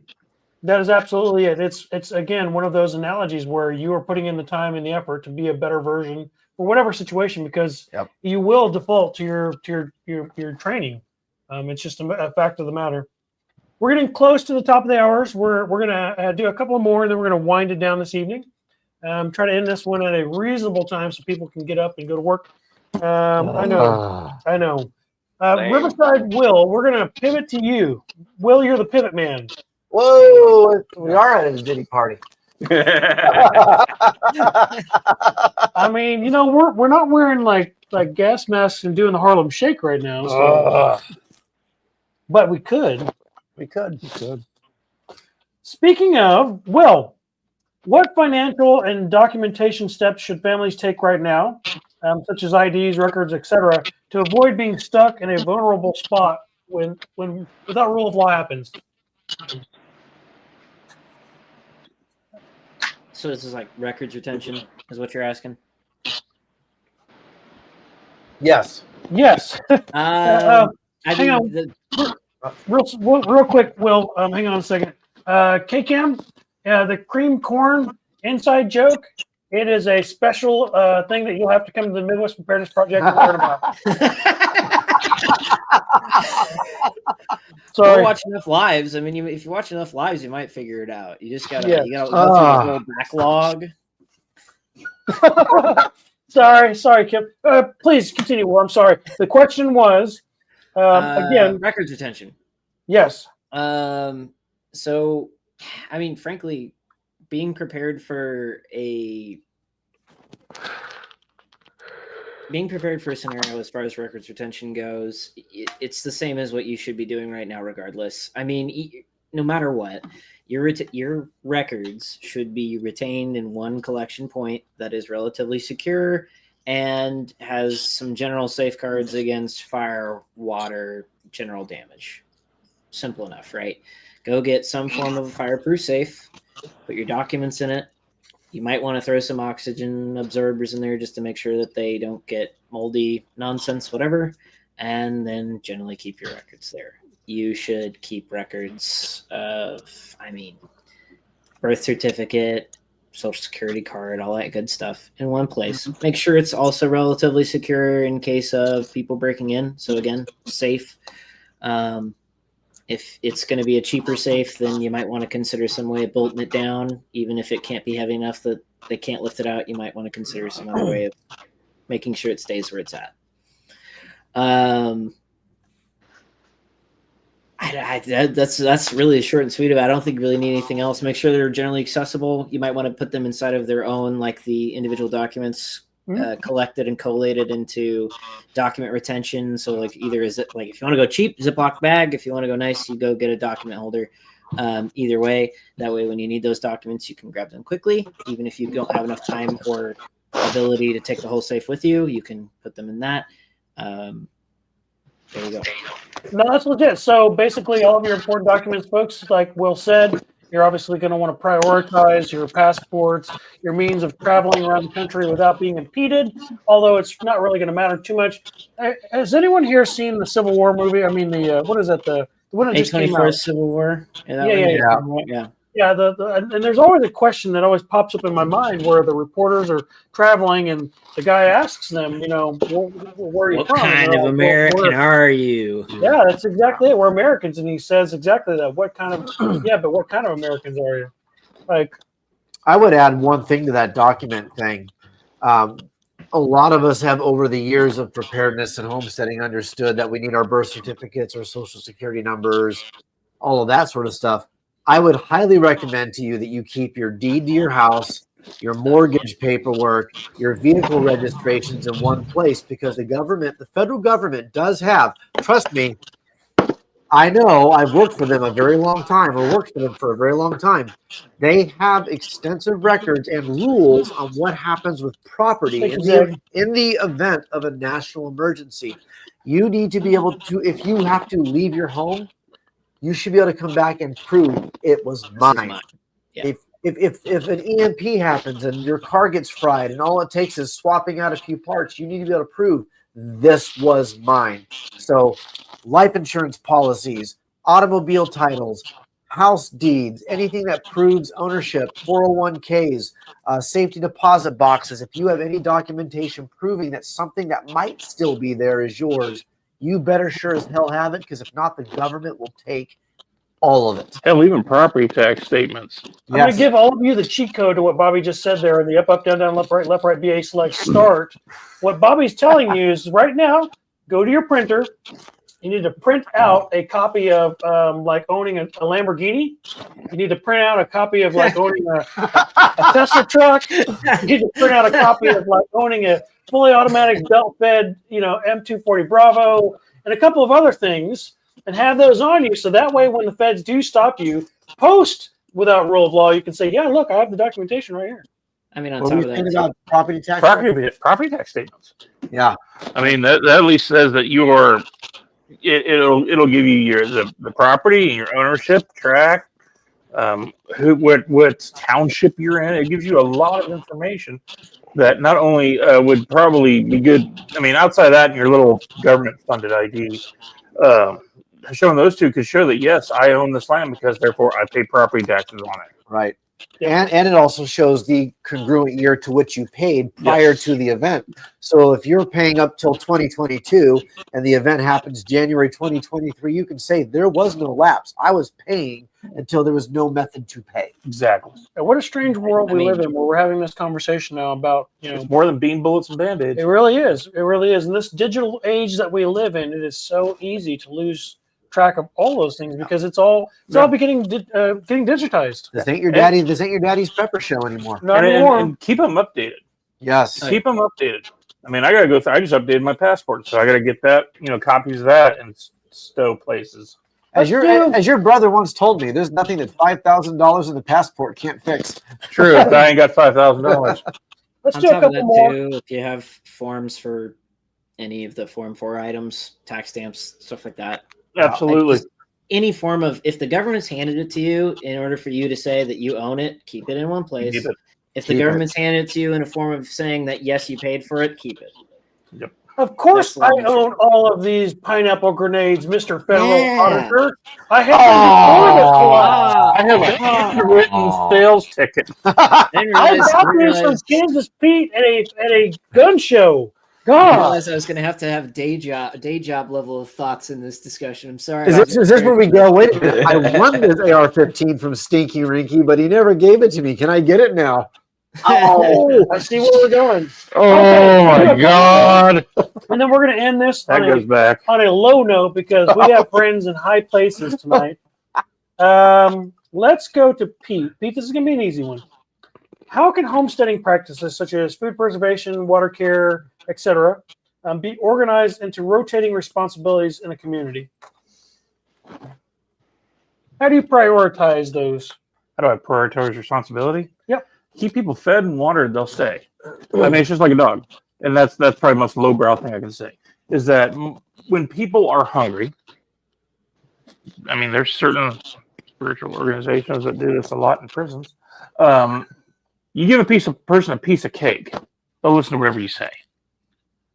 That is absolutely it. It's again one of those analogies where you are putting in the time and the effort to be a better version for whatever situation, because you will default to your training. It's just a fact of the matter. We're getting close to the top of the hours. We're gonna do a couple more, and then we're gonna wind it down this evening. Try to end this one at a reasonable time so people can get up and go to work. I know. Riverside Will, we're gonna pivot to you. Will, you're the pivot man.
Whoa, we are at a Diddy party.
I mean, we're not wearing like gas masks and doing the Harlem Shake right now. So. But we could.
We could.
Speaking of, Will, what financial and documentation steps should families take right now, such as IDs, records, etc., to avoid being stuck in a vulnerable spot when without rule of law happens?
So this is like records retention, is what you're asking?
Yes.
Hang on. Real quick, Will. Hang on a second. K-Cam, the cream corn inside joke. It is a special thing that you'll have to come to the Midwest Preparedness Project and learn about.
Or
Sorry.
watch enough lives. I mean, if you watch enough lives, you might figure it out. You just gotta
Yeah.
you gotta go through the whole backlog.
Sorry, Kim. Please continue. Well, I'm sorry. The question was, again,
records retention.
Yes.
So, I mean, frankly, being prepared for a scenario as far as records retention goes, it's the same as what you should be doing right now, regardless. I mean, no matter what, your records should be retained in one collection point that is relatively secure and has some general safeguards against fire, water, general damage. Simple enough, right? Go get some form of a fireproof safe, put your documents in it. You might want to throw some oxygen absorbers in there just to make sure that they don't get moldy nonsense, whatever, and then generally keep your records there. You should keep records of, birth certificate, social security card, all that good stuff in one place. Make sure it's also relatively secure in case of people breaking in. So again, safe. If it's going to be a cheaper safe, then you might want to consider some way of bolting it down. Even if it can't be heavy enough that they can't lift it out, you might want to consider some other way of making sure it stays where it's at. That's really short and sweet of it. I don't think you really need anything else. Make sure they're generally accessible. You might want to put them inside of their own, like the individual documents collected and collated into document retention. So like either is it like if you want to go cheap, Ziploc bag. If you want to go nice, you go get a document holder. Either way, that way when you need those documents, you can grab them quickly. Even if you don't have enough time or ability to take the whole safe with you, you can put them in that. There you go.
No, that's legit. So basically, all of your important documents, folks, like Will said, you're obviously going to want to prioritize your passports, your means of traveling around the country without being impeded, although it's not really going to matter too much. Has anyone here seen the Civil War movie? I mean, what is that? The one that just came out?
Civil War?
Yeah, and there's always a question that always pops up in my mind where the reporters are traveling and the guy asks them, where are you
what
from?
What kind of American are you?
Yeah, that's exactly it. We're Americans. And he says exactly that. What kind of Americans are you? Like,
I would add one thing to that document thing. A lot of us have over the years of preparedness and homesteading understood that we need our birth certificates, our social security numbers, all of that sort of stuff. I would highly recommend to you that you keep your deed to your house, your mortgage paperwork, your vehicle registrations in one place because the federal government does have, trust me, I know I've worked for them a very long time or worked for them for a very long time. They have extensive records and rules on what happens with property in the event of a national emergency. You need to be able to, if you have to leave your home, you should be able to come back and prove it was mine. Yeah. If an EMP happens and your car gets fried and all it takes is swapping out a few parts, you need to be able to prove this was mine. So life insurance policies, automobile titles, house deeds, anything that proves ownership, 401ks, safety deposit boxes. If you have any documentation proving that something that might still be there is yours, you better sure as hell have it, because if not, the government will take all of it.
Hell, even property tax statements.
I'm going to give all of you the cheat code to what Bobby just said there in the up, down, down, left, right, BA, select, start. What Bobby's telling you is right now, go to your printer. You need to print out a copy of like owning a Lamborghini. You need to print out a copy of like owning a Tesla truck. You need to print out a copy of like owning a fully automatic belt-fed, M240 Bravo, and a couple of other things, and have those on you. So that way, when the feds do stop you, post without rule of law, you can say, "Yeah, look, I have the documentation right here."
I mean, on top of that,
about property tax,
property tax statements.
Yeah,
I mean that at least says that you are. It'll give you the property and your ownership track, what township you're in. It gives you a lot of information that not only would probably be good. I mean, outside of that, your little government-funded ID, showing those two could show that yes, I own this land because therefore I pay property taxes on it.
Right. And it also shows the congruent year to which you paid prior to the event. So if you're paying up till 2022 and the event happens January 2023, you can say there was no lapse. I was paying until there was no method to pay.
Exactly.
And what a strange world we live in where we're having this conversation now about,
it's more than bean bullets and Band-Aids.
It really is. It really is. In this digital age that we live in, it is so easy to lose track of all those things because it's all getting digitized.
This ain't your daddy's pepper show anymore.
Not anymore.
And keep them updated.
Yes.
Keep them updated. I mean, I got to go through. I just updated my passport, so I got to get that, copies of that and stow places.
As your brother once told me, there's nothing that $5,000 in the passport can't fix.
True. I ain't got $5,000.
Let's do a couple more.
Too, if you have forms for any of the Form 4 items, tax stamps, stuff like that.
Absolutely.
Any form of, if the government's handed it to you in order for you to say that you own it, keep it in one place. If the government's handed it to you in a form of saying that, yes, you paid for it, keep it.
Yep.
Of course, I own all of these pineapple grenades, Mr. Federal Auditor. I have
I have a handwritten sales ticket.
I got this from Kansas Pete at a gun show. God.
I realized I was going to have day job level of thoughts in this discussion. I'm sorry.
Is this where we go? Wait a minute. I won this AR-15 from Stinky Rinky, but he never gave it to me. Can I get it now?
Oh, I see where we're going.
Oh, my God.
And then we're going to end this
on
a low note because we have friends in high places tonight. Let's go to Pete. Pete, this is going to be an easy one. How can homesteading practices such as food preservation, water care, etc., be organized into rotating responsibilities in a community? How do you prioritize those?
How do I prioritize responsibility?
Yep.
Keep people fed and watered, they'll stay. I mean, it's just like a dog. And that's probably the most lowbrow thing I can say, is that when people are hungry, I mean, there's certain spiritual organizations that do this a lot in prisons. You give a person a piece of cake, they'll listen to whatever you say.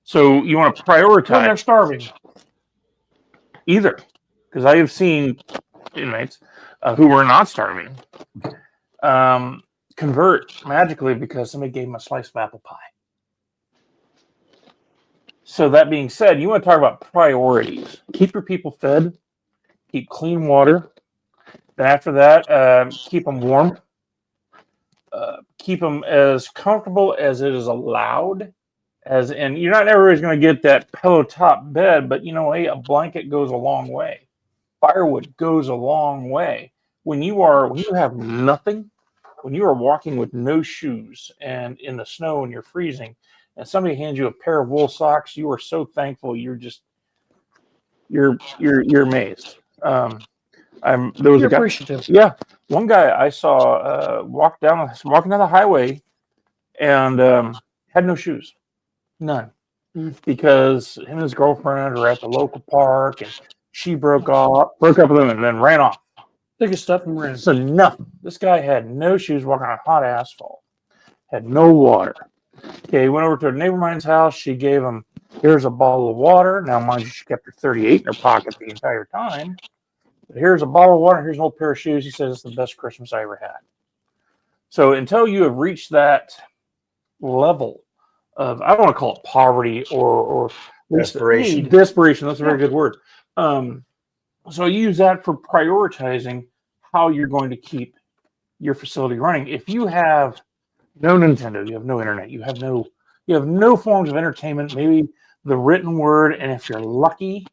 So you want to prioritize.
When they're starving.
Either. Because I have seen inmates who were not starving convert magically because somebody gave them a slice of apple pie. So that being said, you want to talk about priorities. Keep your people fed. Keep clean water. Then after that, keep them warm. Keep them as comfortable as it is allowed. And you're not everybody's going to get that pillow top bed, but a blanket goes a long way. Firewood goes a long way. When you have nothing, when you are walking with no shoes and in the snow and you're freezing, and somebody hands you a pair of wool socks, you are so thankful. You're amazed. There was a guy,
appreciative.
Yeah, one guy I saw walking down the highway and had no shoes, none, because him and his girlfriend are at the local park and she broke up with him and then ran off.
Took his stuff and ran.
So nothing. This guy had no shoes, walking on hot asphalt, had no water. Okay, he went over to a neighbor of mine's house. She gave him, here's a bottle of water. Now, mind you, she kept her 38 in her pocket the entire time. But here's a bottle of water. Here's an old pair of shoes. He says it's the best Christmas I ever had. So until you have reached that level of, I don't want to call it poverty or
desperation.
Desperation. That's a very good word. So you use that for prioritizing how you're going to keep your facility running. If you have no Nintendo, you have no internet, you have no forms of entertainment, maybe the written word, and if you're lucky,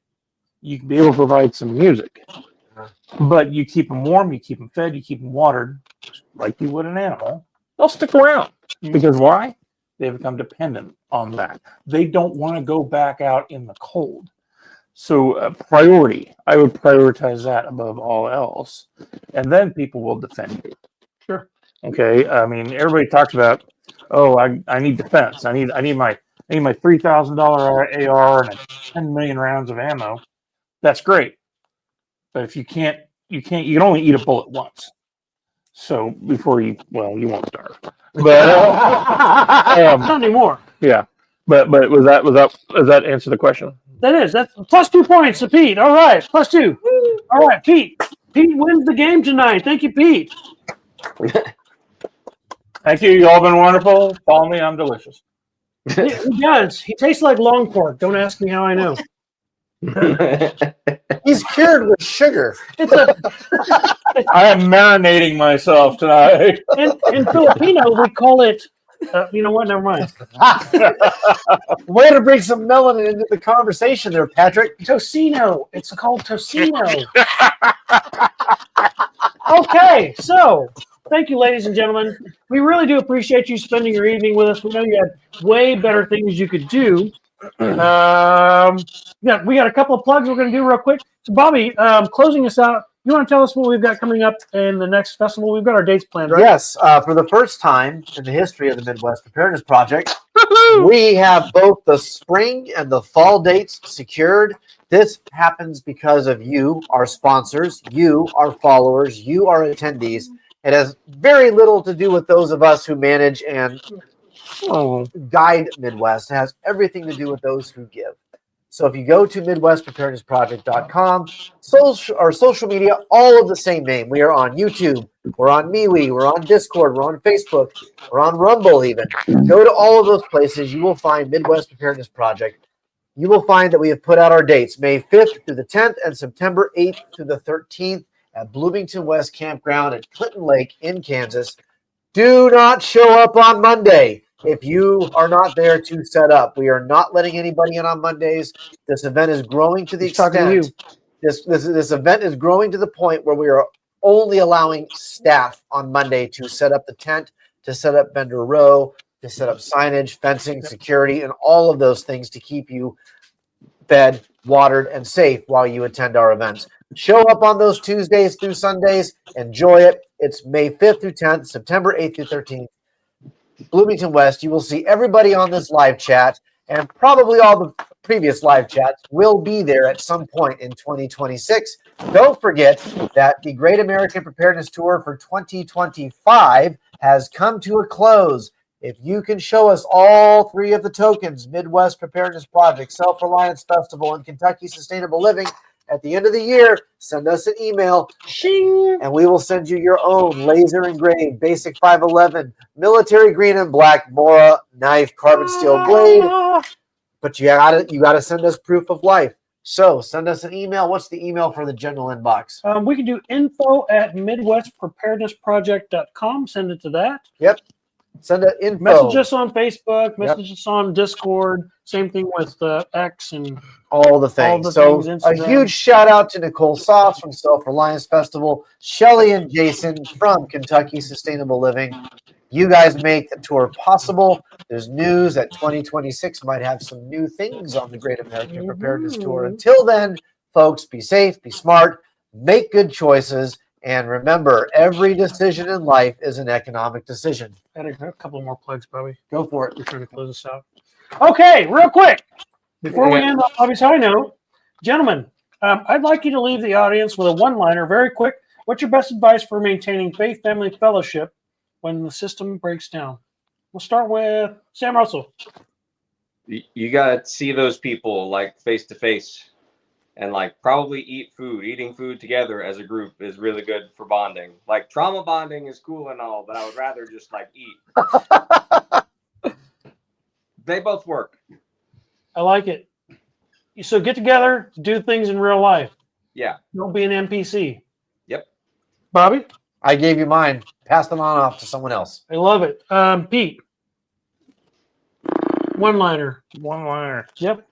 you can be able to provide some music. But you keep them warm, you keep them fed, you keep them watered, like you would an animal. They'll stick around. Because why? They become dependent on that. They don't want to go back out in the cold. So priority, I would prioritize that above all else. And then people will defend you.
Sure.
Okay. I mean, everybody talks about, I need defense. I need my $3,000 AR and 10 million rounds of ammo. That's great. But if you can only eat a bullet once. So before you won't starve. But
not anymore.
Yeah. But does that answer the question?
That's plus 2 points to Pete. All right, +2. All right, Pete. Pete wins the game tonight. Thank you, Pete.
Thank you. You all been wonderful. Follow me. I'm delicious.
He does. He tastes like long pork. Don't ask me how I know.
He's cured with sugar.
It's a
I am marinating myself tonight.
in Filipino we call it. You know what? Never mind.
Way to bring some melanin into the conversation there, Patrick.
Tocino. It's called tocino. Okay, so thank you, ladies and gentlemen. We really do appreciate you spending your evening with us. We know you had way better things you could do. Yeah, we got a couple of plugs we're going to do real quick. So, Bobby, closing us out, you want to tell us what we've got coming up in the next festival? We've got our dates planned, right?
Yes, for the first time in the history of the Midwest Preparedness Project, we have both the spring and the fall dates secured. This happens because of you, our sponsors, you, our followers, you, our attendees. It has very little to do with those of us who manage and guide Midwest. It has everything to do with those who give. So if you go to MidwestPreparednessProject.com, social media, all of the same name. We are on YouTube, we're on MeWe, we're on Discord, we're on Facebook, we're on Rumble even. Go to all of those places. You will find Midwest Preparedness Project. You will find that we have put out our dates, May 5th through the 10th and September 8th through the 13th at Bloomington West Campground at Clinton Lake in Kansas. Do not show up on Monday if you are not there to set up. We are not letting anybody in on Mondays. This event is growing to the extent. This event is growing to the point where we are only allowing staff on Monday to set up the tent, to set up vendor row, to set up signage, fencing, security, and all of those things to keep you fed, watered, and safe while you attend our events. Show up on those Tuesdays through Sundays. Enjoy it. It's May 5th through 10th, September 8th through 13th. Bloomington West. You will see everybody on this live chat, and probably all the previous live chats will be there at some point in 2026. Don't forget that the Great American Preparedness Tour for 2025 has come to a close. If you can show us all three of the tokens, Midwest Preparedness Project, Self-Reliance Festival, and Kentucky Sustainable Living, at the end of the year, send us an email, and we will send you your own laser engraved basic 511 military green and black Mora knife carbon steel blade. But you gotta send us proof of life. So send us an email. What's the email for the general inbox?
We can do info@midwestpreparednessproject.com. Send it to that.
Yep. Send an info.
Message us on Facebook. Message us on Discord. Same thing with X and
all the things. A huge shout out to Nicole Sauce from Self-Reliance Festival, Shelly and Jason from Kentucky Sustainable Living. You guys make the tour possible. There's news that 2026 might have some new things on the Great American Preparedness Tour. Until then, folks, be safe, be smart, make good choices, and remember, every decision in life is an economic decision.
Got a couple more plugs, Bobby.
Go for it.
We're trying to close this out. Okay, real quick. Before we end on Bobby's high note, gentlemen, I'd like you to leave the audience with a one-liner, very quick. What's your best advice for maintaining faith, family, fellowship when the system breaks down? We'll start with Sam Russell.
You got to see those people like face to face and like probably eat food. Eating food together as a group is really good for bonding. Like trauma bonding is cool and all, but I would rather just like eat. They both work.
I like it. So get together, do things in real life.
Yeah.
Don't be an NPC.
Yep.
Bobby?
I gave you mine. Pass them on off to someone else.
I love it. Pete? One-liner.
One-liner.
Yep.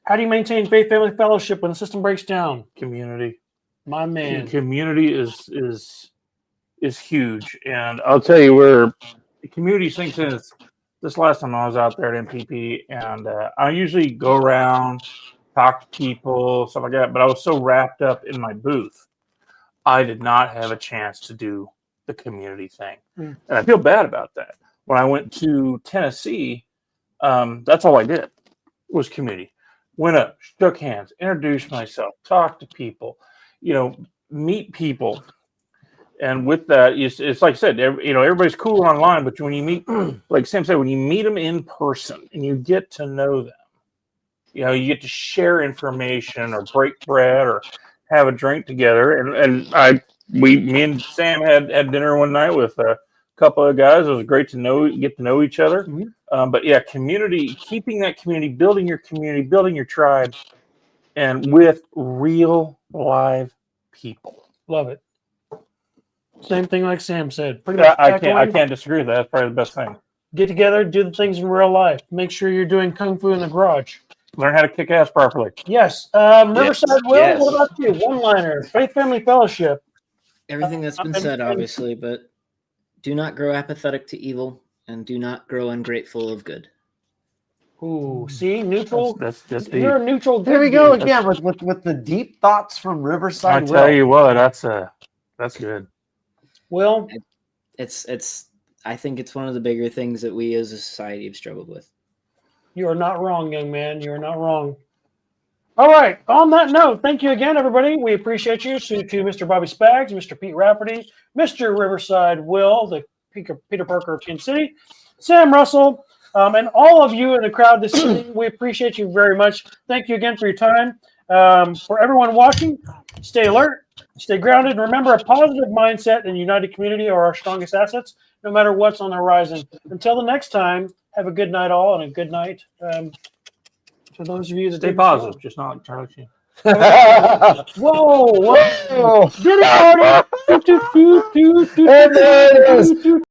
How do you maintain faith, family, fellowship when the system breaks down?
Community.
My man.
Community is huge, and I'll tell you where the community sinks in. This last time I was out there at MPP, and I usually go around, talk to people, stuff like that. But I was so wrapped up in my booth, I did not have a chance to do the community thing, and I feel bad about that. When I went to Tennessee, that's all I did was community. Went up, shook hands, introduced myself, talked to people, meet people. And with that, it's like I said, everybody's cool online, but when you meet, like Sam said, when you meet them in person and you get to know them, you get to share information or break bread or have a drink together. And me and Sam had dinner one night with couple of guys. It was great to get to know each other.
Mhm.
But yeah, community, keeping that community, building your tribe, and with real live people.
Love it. Same thing like Sam said. Pretty much
I
echoing.
can't disagree with that. That's probably the best thing.
Get together, do the things in real life. Make sure you're doing kung fu in the garage.
Learn how to kick ass properly.
Yes. Riverside Will,
Yes.
what about you? One-liner, Faith Family Fellowship.
Everything that's been said, obviously, but do not grow apathetic to evil, and do not grow ungrateful of good.
Ooh, see, neutral.
That's deep.
You're a neutral.
There we
good
go
dude.
again with the deep thoughts from
I
Riverside
tell
Will.
you what, that's good.
Will,
It's I think it's one of the bigger things that we as a society have struggled with.
you are not wrong, young man. You are not wrong. All right. On that note, thank you again, everybody. We appreciate you. So to Mr. Bobby Spags, Mr. Pete Rafferty, Mr. Riverside Will, the Peter Parker of Kansas City, Sam Russell, and all of you in the crowd this evening. We appreciate you very much. Thank you again for your time. For everyone watching, stay alert, stay grounded, and remember a positive mindset and united community are our strongest assets, no matter what's on the horizon. Until the next time, have a good night all and a good night. For those of you that
Stay
didn't
positive, just not like Charlie Sheen.
know. Whoa! Did it, party?
And there it is.